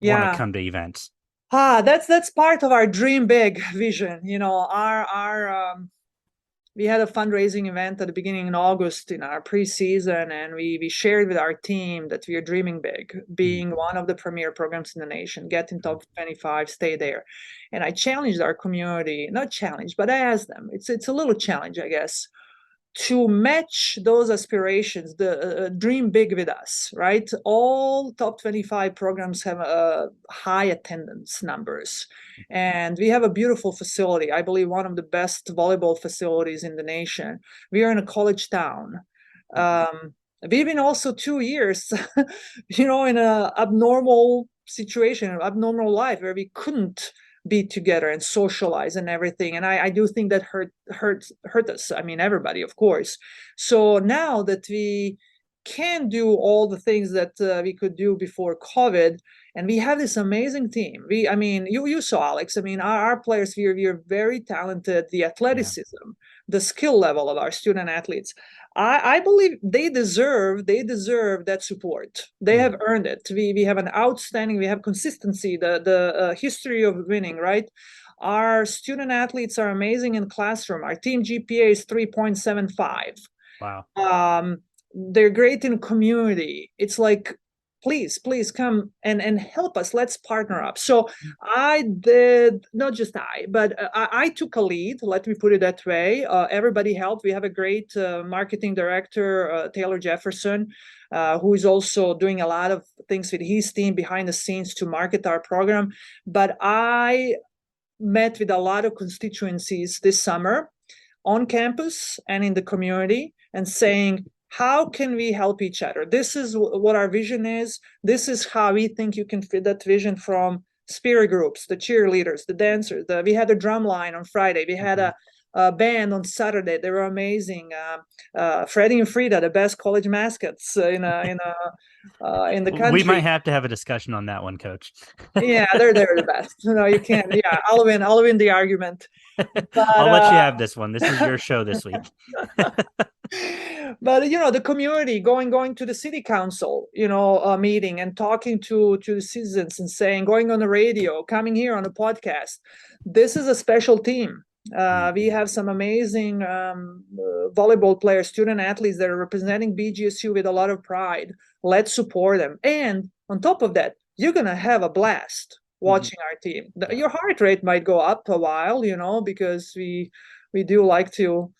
to Yeah. come to events. That's part of our dream big vision. We had a fundraising event at the beginning in August in our preseason, and we shared with our team that we are dreaming big, being one of the premier programs in the nation, get in top 25, stay there. And I challenged our community, not challenged, but I asked them, it's a little challenge, I guess, to match those aspirations, the dream big with us, right? All top 25 programs have high attendance numbers. And we have a beautiful facility. I believe one of the best volleyball facilities in the nation. We are in a college town. We've been also 2 years, in an abnormal situation, abnormal life where we couldn't be together and socialize and everything. And I do think that hurt us. I mean, everybody, of course. So now that we can do all the things that we could do before COVID, and we have this amazing team. You saw Alex. I mean, our players, we are very talented. The athleticism, the skill level of our student athletes. I believe they deserve that support. They have earned it. We have we have consistency, the history of winning, right? Our student athletes are amazing in classroom. Our team GPA is 3.75. Wow. They're great in community. It's like, please come and help us. Let's partner up. So I did, not just but I took a lead, let me put it that way. Everybody helped. We have a great marketing director, Taylor Jefferson, who is also doing a lot of things with his team behind the scenes to market our program. But I met with a lot of constituencies this summer on campus and in the community and saying, how can we help each other? This is what our vision is. This is how we think you can fit that vision from spirit groups, the cheerleaders, the dancers. We had a drum line on Friday. We had a band on Saturday. They were amazing. Freddie and Frida, the best college mascots in the country. We might have to have a discussion on that one, Coach. Yeah, they're the best. You can't. Yeah, I'll win the argument. But, I'll let you have this one. This is your show this week. But the community going to the city council, meeting and talking to the citizens and saying, going on the radio, coming here on a podcast. This is a special team. We have some amazing volleyball players, student athletes that are representing BGSU with a lot of pride. Let's support them. And on top of that, you're gonna have a blast watching our team. Your heart rate might go up a while, because we do like to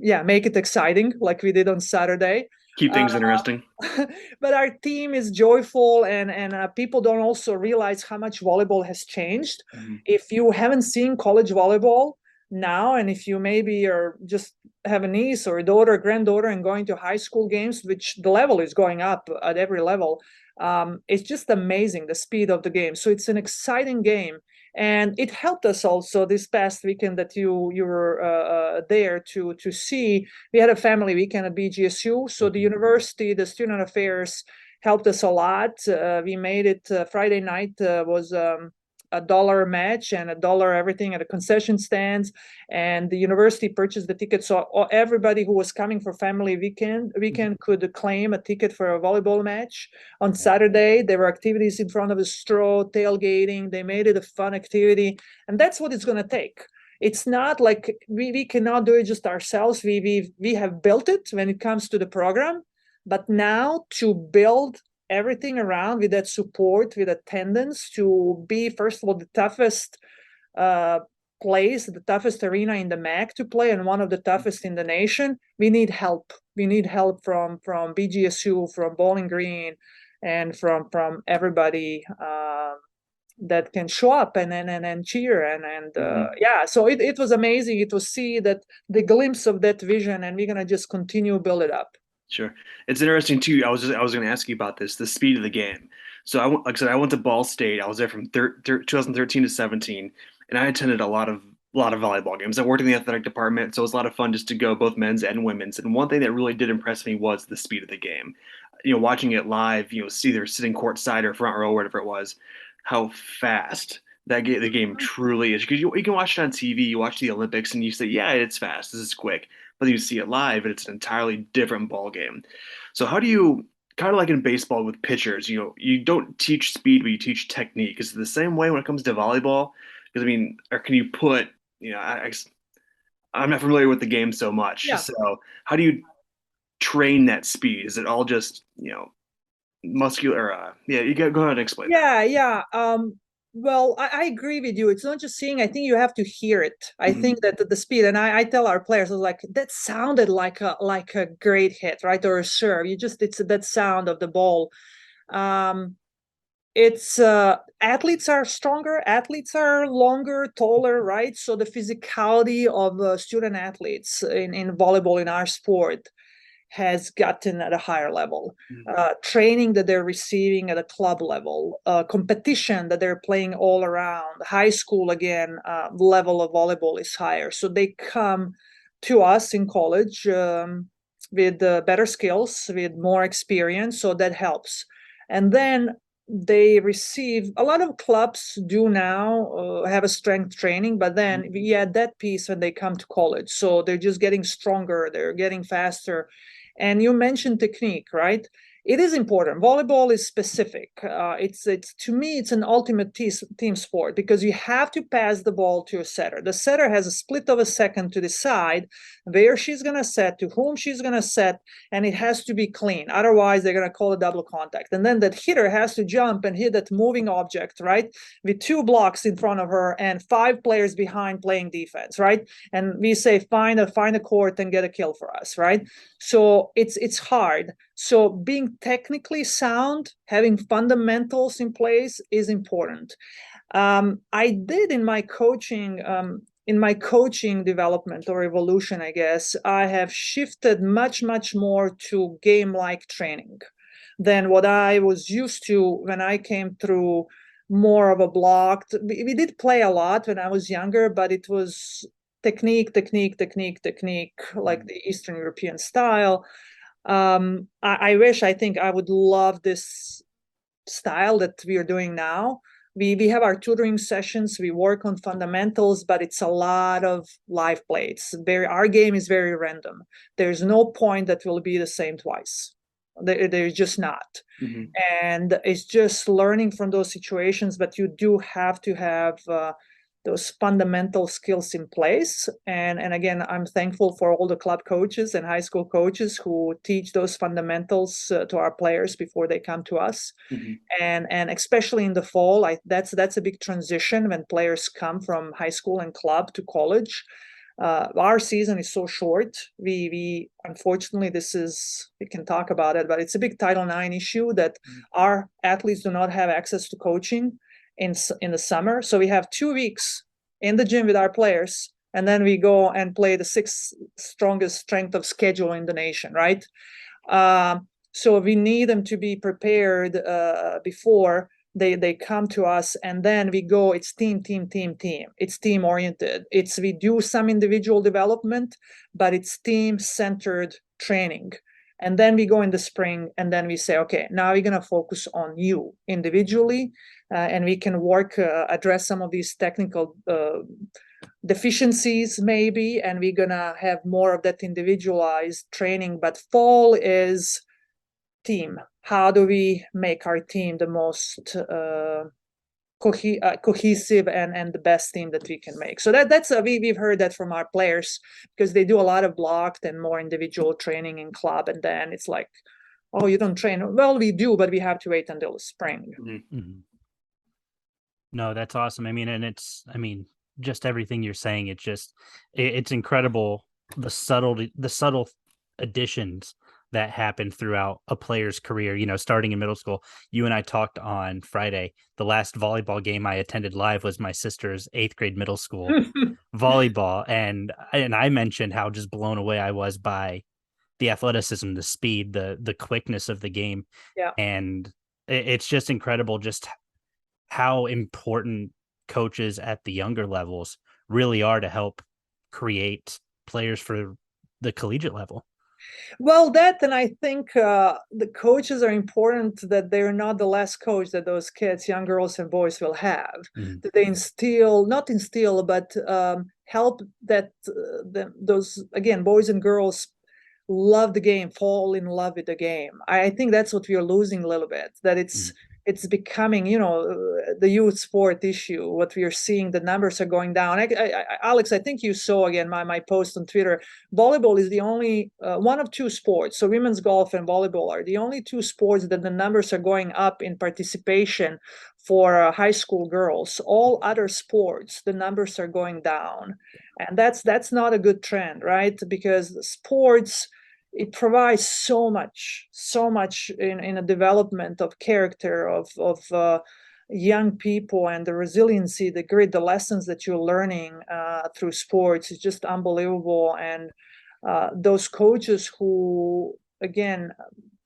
make it exciting like we did on Saturday. Keep things interesting. But our team is joyful, and people don't also realize how much volleyball has changed. If you haven't seen college volleyball now, and if you maybe are just have a niece or a daughter or granddaughter and going to high school games, which the level is going up at every level, it's just amazing, the speed of the game. So it's an exciting game. And it helped us also this past weekend that you were there to see. We had a family weekend at BGSU. So the university, the student affairs helped us a lot. We made it Friday night was $1 match and $1 everything at the concession stands. And the university purchased the tickets. So everybody who was coming for family weekend could claim a ticket for a volleyball match. On Saturday, there were activities in front of the Stroh, tailgating. They made it a fun activity. And that's what it's going to take. It's not like we cannot do it just ourselves. We have built it when it comes to the program. But now to build everything around with that support, with attendance, to be, first of all, the toughest place, the toughest arena in the MAC to play, and one of the toughest in the nation. We need help. We need help from BGSU, from Bowling Green, and from everybody that can show up and cheer so it was amazing. It was see that the glimpse of that vision, and we're gonna just continue build it up. Sure. It's interesting too. I was going to ask you about this, the speed of the game. So like I said, I went to Ball State. I was there from 2013 to 17, and I attended a lot of volleyball games. I worked in the athletic department, so it was a lot of fun just to go, both men's and women's. And one thing that really did impress me was the speed of the game. Watching it live, either sitting courtside or front row, whatever it was, how fast the game truly is, because you can watch it on TV, you watch the Olympics, and you say, yeah, it's fast, this is quick, but you see it live, and it's an entirely different ball game. So how do you, kind of like in baseball with pitchers, you don't teach speed, but you teach technique. Is it the same way when it comes to volleyball? Because I mean, or can you put, I'm not familiar with the game so much, Yeah. so how do you train that speed? Is it all just muscular? Yeah, you go ahead and explain that. Yeah. Well, I agree with you. It's not just seeing. I think you have to hear it. I Mhm. think that the speed, and I tell our players, I was like, that sounded like a great hit, right, or a serve. It's that sound of the ball. It's athletes are stronger, athletes are longer, taller, right? So the physicality of student athletes in volleyball in our sport has gotten at a higher level. Training that they're receiving at a club level, competition that they're playing all around. High school, again, level of volleyball is higher. So they come to us in college with better skills, with more experience. So that helps. And then they receive, a lot of clubs do now have a strength training, but then we add that piece when they come to college. So they're just getting stronger, they're getting faster. And you mentioned technique, right? It is important. Volleyball is specific. It's to me, it's an ultimate team sport, because you have to pass the ball to a setter. The setter has a split of a second to decide where she's going to set, to whom she's going to set, and it has to be clean. Otherwise, they're going to call a double contact. And then that hitter has to jump and hit that moving object, right? With 2 blocks in front of her and 5 players behind playing defense, right? And we say, find a court and get a kill for us, right? So it's hard. So being technically sound, having fundamentals in place is important. I did in my coaching development or evolution, I guess, I have shifted much more to game-like training than what I was used to when I came through more of a blocked. We did play a lot when I was younger, but it was technique, like the Eastern European style. I think I would love this style that we are doing now. We have our tutoring sessions, we work on fundamentals, but it's a lot of live plays. Our game is very random. There's no point that will be the same twice. There's just not. Mhm. And it's just learning from those situations, but you do have to have those fundamental skills in place. And again, I'm thankful for all the club coaches and high school coaches who teach those fundamentals to our players before they come to us. Mhm. And especially in the fall, that's a big transition when players come from high school and club to college. Our season is so short. We unfortunately, we can talk about it, but it's a big Title IX issue that our athletes do not have access to coaching in the summer. So we have 2 weeks in the gym with our players, and then we go and play the 6th strongest strength of schedule in the nation, right? So we need them to be prepared before they come to us, and then we go. It's team. It's team oriented. We do some individual development, but it's team centered training. And then we go in the spring, and then we say, okay, now we're going to focus on you individually, and we can address some of these technical deficiencies maybe, and we're going to have more of that individualized training. But fall is team. How do we make our team the most cohesive and the best team that we can make? So that's we've heard that from our players, because they do a lot of blocked and more individual training in club, and then it's like, oh, you don't train. Well, we do, but we have to wait until the spring. Mm-hmm. No, that's awesome. I mean, just everything you're saying, it's incredible, the subtle additions that happen throughout a player's career, starting in middle school. You and I talked on Friday. The last volleyball game I attended live was my sister's 8th grade middle school volleyball. And I mentioned how just blown away I was by the athleticism, the speed, the quickness of the game. Yeah. And it's just incredible just how important coaches at the younger levels really are to help create players for the collegiate level. Well, that, and I think the coaches are important, that they're not the last coach that those kids, young girls and boys, will have. That they not instill, but help that those, again, boys and girls love the game, fall in love with the game. I think that's what we are losing a little bit, that it's becoming, the youth sport issue. What we are seeing, the numbers are going down. Alex, I think you saw, again, my post on Twitter. Volleyball is the only one of two sports. So women's golf and volleyball are the only two sports that the numbers are going up in participation for high school girls. All other sports, the numbers are going down. And that's not a good trend, right? Because sports, it provides so much in a development of character of young people, and the resiliency, the grit, the lessons that you're learning through sports is just unbelievable. And those coaches who, again,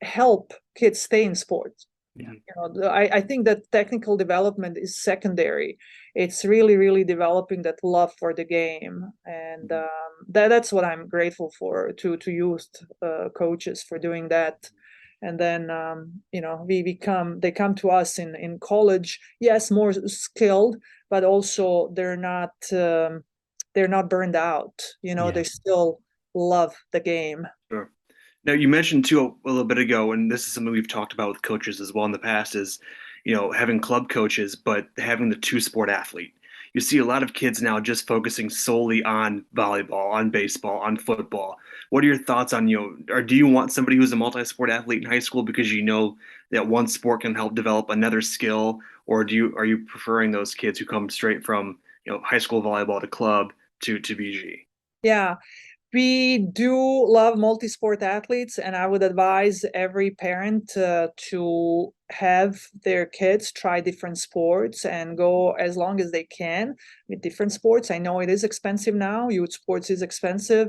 help kids stay in sports. I think that technical development is secondary. It's really, really developing that love for the game, and that's what I'm grateful for to youth coaches for doing that. And then they come to us in college, yes, more skilled, but also they're not burned out. They still love the game. Sure. Now, you mentioned too a little bit ago, and this is something we've talked about with coaches as well in the past, is having club coaches, but having the two-sport athlete. You see a lot of kids now just focusing solely on volleyball, on baseball, on football. What are your thoughts on, or do you want somebody who's a multi-sport athlete in high school because you know that one sport can help develop another skill, or are you preferring those kids who come straight from high school volleyball to club to BG? Yeah. We do love multi-sport athletes, and I would advise every parent to have their kids try different sports and go as long as they can with different sports. I know it is expensive now. Youth sports is expensive,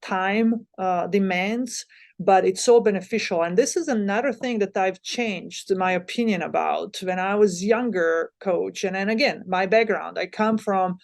time demands, but it's so beneficial. And this is another thing that I've changed my opinion about when I was younger, coach. And then again, my background, I come from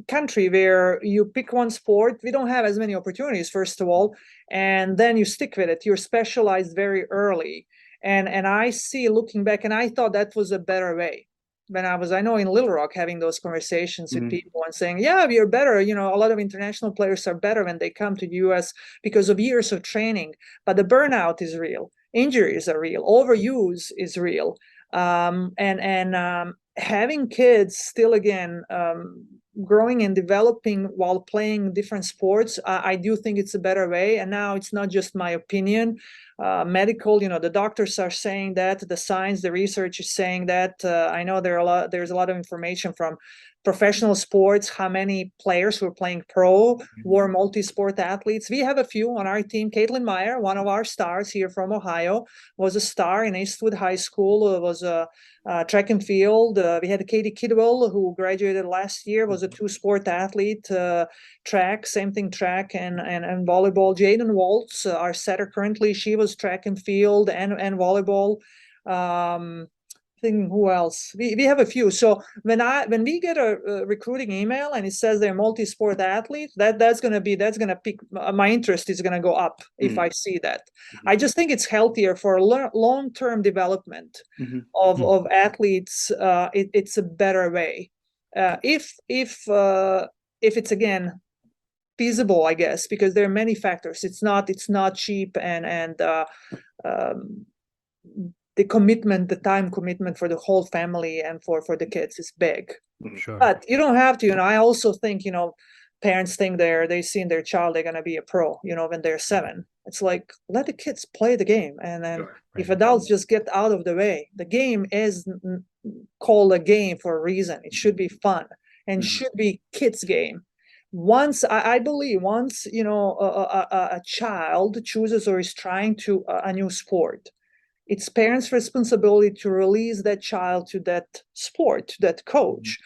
country where you pick one sport. We don't have as many opportunities, first of all, and then you stick with it. You're specialized very early. And I see, looking back, and I thought that was a better way. When I know in Little Rock, having those conversations with people and saying, yeah, we are better. A lot of international players are better when they come to the US because of years of training. But the burnout is real. Injuries are real. Overuse is real. Having kids still, again, growing and developing while playing different sports, I do think it's a better way. And now it's not just my opinion. Medical, the doctors are saying that, the science, the research is saying that. I know there's a lot of information from professional sports, how many players who are playing pro were multi-sport athletes. We have a few on our team. Caitlin Meyer, one of our stars here from Ohio, was a star in Eastwood High School, was a track and field. We had Katie Kidwell, who graduated last year, was a two-sport athlete, track, same thing, track and volleyball. Jaden Waltz, our setter currently, she was track and field and volleyball. Who else? We have a few. So when we get a recruiting email and it says they're multi-sport athlete, that's gonna pique my interest, is gonna go up if I see that. I just think it's healthier for long-term development of athletes. It's a better way. If it's, again, feasible, I guess, because there are many factors. It's not cheap, and the commitment, the time commitment for the whole family and for the kids is big. Sure. But you don't have to. I also think, parents think they see in their child they're going to be a pro, when they're 7. It's like, let the kids play the game. And then if adults just get out of the way, the game is called a game for a reason. It should be fun and should be kids' game. I believe once, a child chooses or is trying to a new sport, it's parents' responsibility to release that child to that sport, to that coach.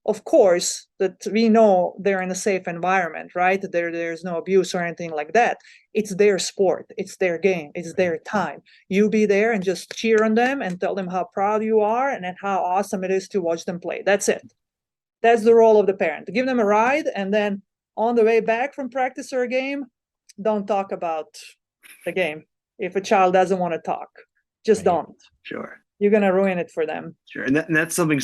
Of course, that we know they're in a safe environment, right? There's no abuse or anything like that. It's their sport. It's their game. It's their time. You be there and just cheer on them and tell them how proud you are and how awesome it is to watch them play. That's it. That's the role of the parent. Give them a ride, and then on the way back from practice or a game, don't talk about the game. If a child doesn't want to talk, just don't. Sure. You're going to ruin it for them. Sure. And that's something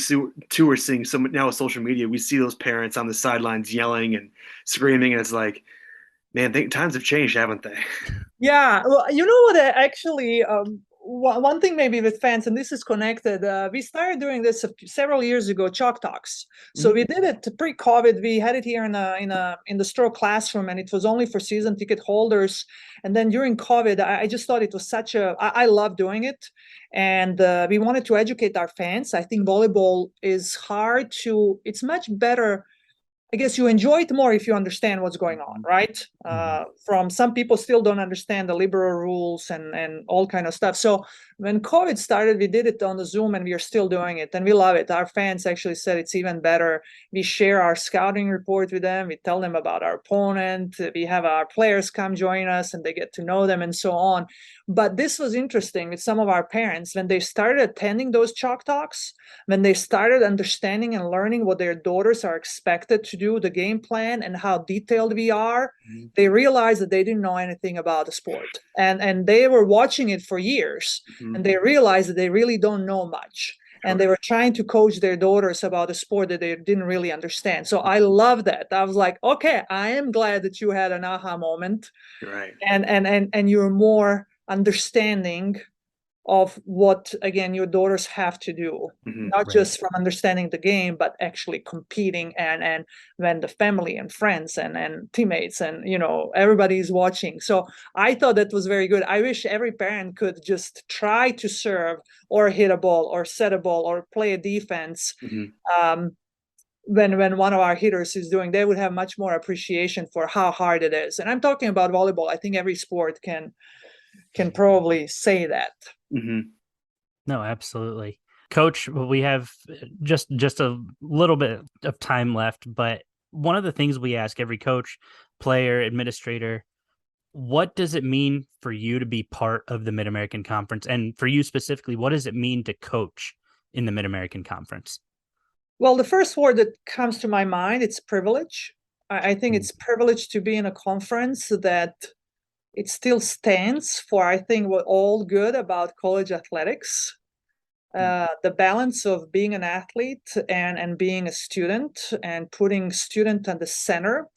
too we're seeing now with social media. We see those parents on the sidelines yelling and screaming, and it's like, man, times have changed, haven't they? Yeah. Well, you know what? Actually, one thing maybe with fans, and this is connected. We started doing this several years ago, Chalk Talks. So we did it pre-COVID. We had it here in the Stroh classroom, and it was only for season ticket holders. And then during COVID, I just thought it was I love doing it, and we wanted to educate our fans. I think volleyball is it's much better. I guess you enjoy it more if you understand what's going on, right? From some people still don't understand the liberal rules and all kind of stuff. So when COVID started, we did it on the Zoom, and we are still doing it, and we love it. Our fans actually said it's even better. We share our scouting report with them. We tell them about our opponent. We have our players come join us, and they get to know them and so on. But this was interesting with some of our parents when they started attending those Chalk Talks, when they started understanding and learning what their daughters are expected to do, the game plan, and how detailed we are. They realized that they didn't know anything about the sport, and they were watching it for years, and they realized that they really don't know much. And they were trying to coach their daughters about a sport that they didn't really understand. So I love that. I was like, okay, I am glad that you had an aha moment, Right? And you're more understanding of what, again, your daughters have to do, not just from understanding the game, but actually competing, and when the family and friends and teammates and, everybody's watching. So I thought that was very good. I wish every parent could just try to serve or hit a ball or set a ball or play a defense. When one of our hitters is doing, they would have much more appreciation for how hard it is. And I'm talking about volleyball. I think every sport can probably say that. No, absolutely. Coach, we have just a little bit of time left, but one of the things we ask every coach, player, administrator, what does it mean for you to be part of the Mid-American Conference? And for you specifically, what does it mean to coach in the Mid-American Conference? Well, the first word that comes to my mind, it's privilege. I think it's privilege to be in a conference that it still stands for, I think, what all good about college athletics. The balance of being an athlete and being a student, and putting student at the center.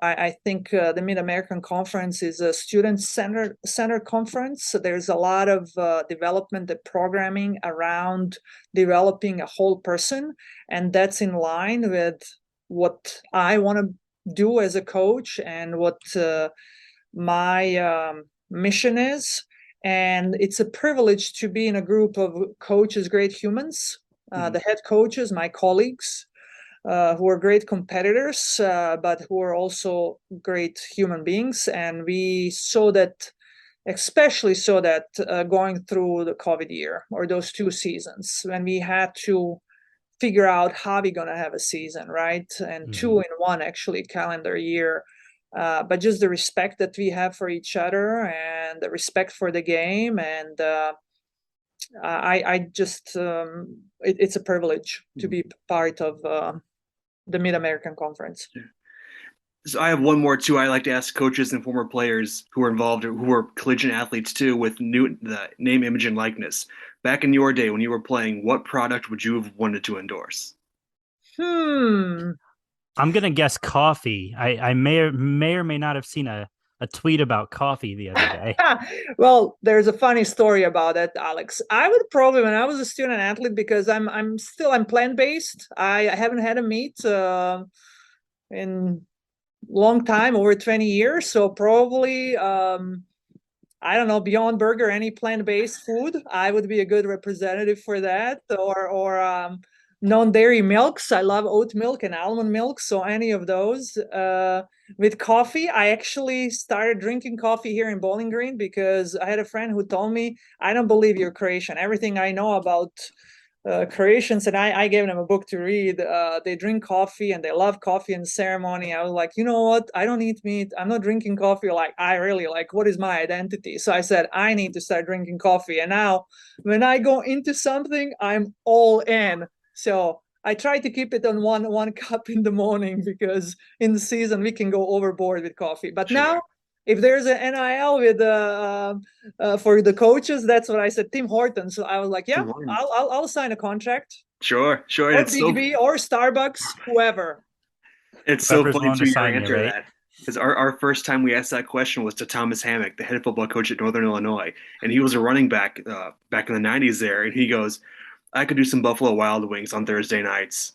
I think the Mid-American Conference is a student-centered conference. So there's a lot of development and programming around developing a whole person, and that's in line with what I want to do as a coach and what my mission is. And it's a privilege to be in a group of coaches, great humans, the head coaches, my colleagues, who are great competitors, but who are also great human beings. And we saw that, especially saw that going through the COVID year, or those 2 seasons, when we had to figure out how we're going to have a season, right? And 2 in 1, actually, calendar year. But just the respect that we have for each other, and the respect for the game. And I just, it's a privilege to be part of the Mid-American Conference. So I have one more too. I like to ask coaches and former players who are involved, or who are collegiate athletes too, with the name, image, and likeness. Back in your day when you were playing, what product would you have wanted to endorse? I'm going to guess coffee. I may or may not have seen a tweet about coffee the other day. Well, there's a funny story about that, Alex. I would probably, when I was a student athlete, because I'm plant-based. I haven't had a meat in long time, over 20 years. So probably, I don't know, Beyond Burger, any plant-based food, I would be a good representative for that. Or non-dairy milks. I love oat milk and almond milk. So any of those. With coffee, I actually started drinking coffee here in Bowling Green because I had a friend who told me, I don't believe you're Croatian. Everything I know about Croatians, and I gave them a book to read. They drink coffee and they love coffee and ceremony. I was like, you know what? I don't eat meat. I'm not drinking coffee. Like, I really like, what is my identity? So I said, I need to start drinking coffee. And now when I go into something, I'm all in. So I try to keep it on one cup in the morning, because in the season we can go overboard with coffee. But now if there's an NIL with for the coaches, that's what I said, Tim Hortons. So I was like, yeah, I'll sign a contract. Sure. Or It's Big B or Starbucks, whoever. It's so Whoever's funny willing to to your sign you, answer right? that. Because our first time we asked that question was to Thomas Hammock, the head football coach at Northern Illinois, and he was a running back back in the '90s there, and he goes, "I could do some Buffalo Wild Wings on Thursday nights."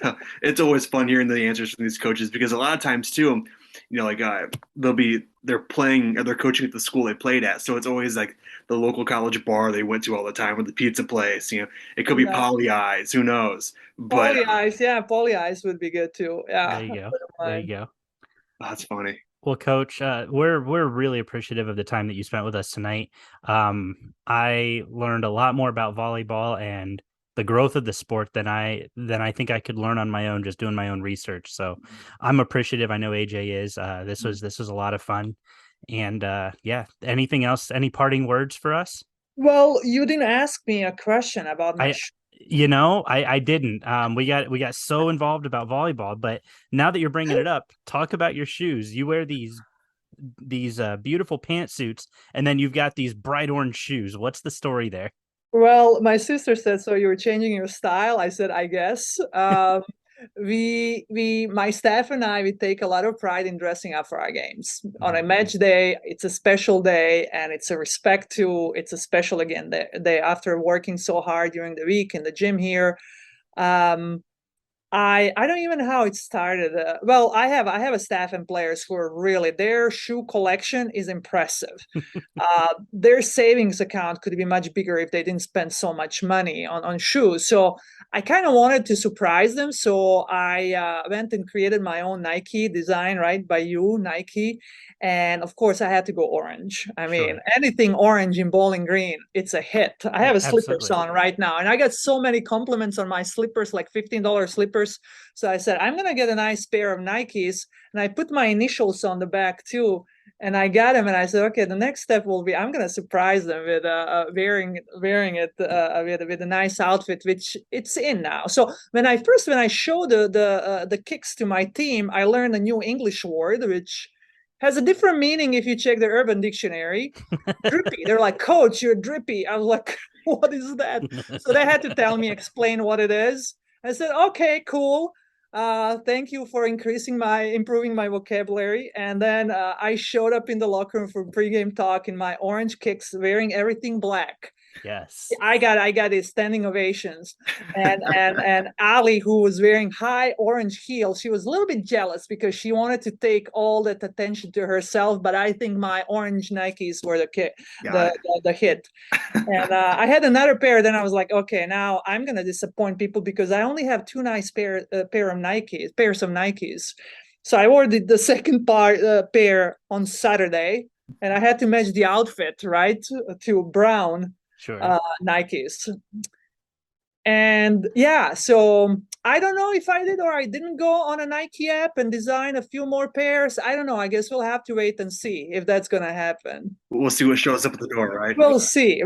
So it's always fun hearing the answers from these coaches because a lot of times too, like they're playing or they're coaching at the school they played at, so it's always like the local college bar they went to all the time or the pizza place. It could be Polly Eyes, who knows? But Polly Eyes, yeah, Polly Eyes would be good too. Yeah, there you go. There you go. That's funny. Well, Coach, we're really appreciative of the time that you spent with us tonight. I learned a lot more about volleyball and the growth of the sport than I think I could learn on my own just doing my own research. So I'm appreciative. I know AJ is. This was a lot of fun. And yeah, anything else? Any parting words for us? Well, you didn't ask me a question about my I didn't. We got so involved about volleyball, but now that you're bringing it up, talk about your shoes. You wear these beautiful pantsuits, and then you've got these bright orange shoes. What's the story there? Well, my sister said, so you're changing your style. I said, I guess. My staff and I, we take a lot of pride in dressing up for our games. On a match day, it's a special day, and it's a special again day after working so hard during the week in the gym here. I don't even know how it started. Well, I have a staff and players who are really, their shoe collection is impressive. Their savings account could be much bigger if they didn't spend so much money on shoes. So I kind of wanted to surprise them. So I went and created my own Nike design, right, by you, Nike. And of course, I had to go orange. I mean, anything orange in Bowling Green, it's a hit. I have a slippers on right now, and I got so many compliments on my slippers, like $15 slippers. So I said, I'm going to get a nice pair of Nikes, and I put my initials on the back too. And I got them, and I said, okay, the next step will be I'm going to surprise them with wearing it with a nice outfit, which it's in now. So when I showed the kicks to my team, I learned a new English word, which has a different meaning if you check the Urban Dictionary. Drippy. They're like, Coach, you're drippy. I was like, what is that? So they had to explain what it is. I said, okay, cool. Thank you for improving my vocabulary. And then I showed up in the locker room for pregame talk in my orange kicks, wearing everything black. Yes, I got his standing ovations, and Ali, who was wearing high orange heels, she was a little bit jealous because she wanted to take all that attention to herself. But I think my orange Nikes were the hit. And I had another pair. Then I was like, okay, now I'm gonna disappoint people because I only have two nice pairs of Nikes. So I ordered the second pair on Saturday, and I had to match the outfit right to brown. Nikes. And yeah, so I don't know if I did or I didn't go on a Nike app and design a few more pairs. I don't know. I guess we'll have to wait and see if that's going to happen. We'll see what shows up at the door, right? We'll see.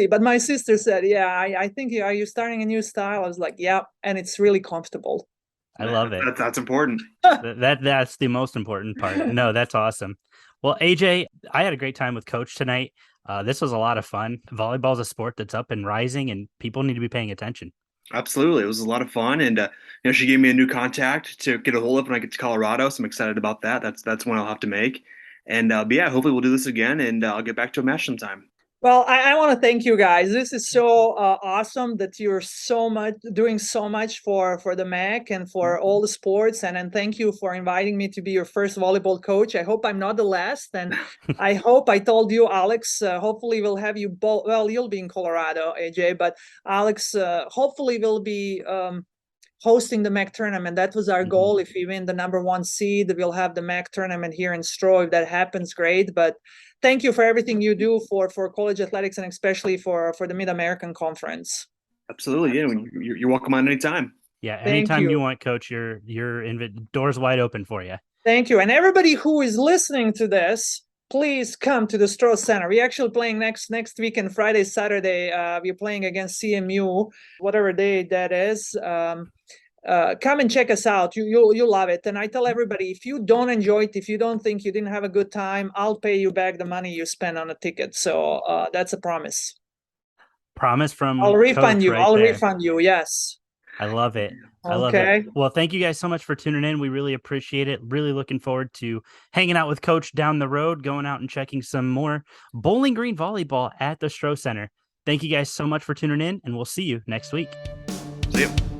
But my sister said, yeah, I think, are you starting a new style? I was like, yeah, and it's really comfortable. I love it. That's important. That's the most important part. No, that's awesome. Well, AJ, I had a great time with Coach tonight. This was a lot of fun. Volleyball is a sport that's up and rising, and people need to be paying attention. Absolutely. It was a lot of fun. And, she gave me a new contact to get a hold of when I get to Colorado. So I'm excited about that. That's one I'll have to make. And, but yeah, hopefully we'll do this again, and I'll get back to a match sometime. Well, I want to thank you guys. This is so awesome that you're doing so much for the MAC and for all the sports. And thank you for inviting me to be your first volleyball coach. I hope I'm not the last. And I hope I told you, Alex, hopefully we'll have you both. Well, you'll be in Colorado, AJ, but Alex, hopefully will be hosting the MAC tournament. That was our goal. If we win the #1 seed, we'll have the MAC tournament here in Stroh. If that happens, great. But thank you for everything you do for college athletics and especially for the Mid-American Conference. Absolutely. Yeah. You're welcome on anytime. Yeah. Anytime you want, Coach, your doors wide open for you. Thank you. And everybody who is listening to this, please come to the Stroh Center. We're actually playing next weekend, Friday, Saturday. We're playing against CMU, whatever day that is. come and check us out. You'll love it. And I tell everybody, if you don't enjoy it, if you don't think you didn't have a good time, I'll pay you back the money you spent on a ticket. So that's a promise. Promise from I'll refund Coach you. right I'll there. refund you. Yes. I love it. I love Okay. it. Well, thank you guys so much for tuning in. We really appreciate it. Really looking forward to hanging out with Coach down the road, going out and checking some more Bowling Green volleyball at the Stroh Center. Thank you guys so much for tuning in, and we'll see you next week. See you.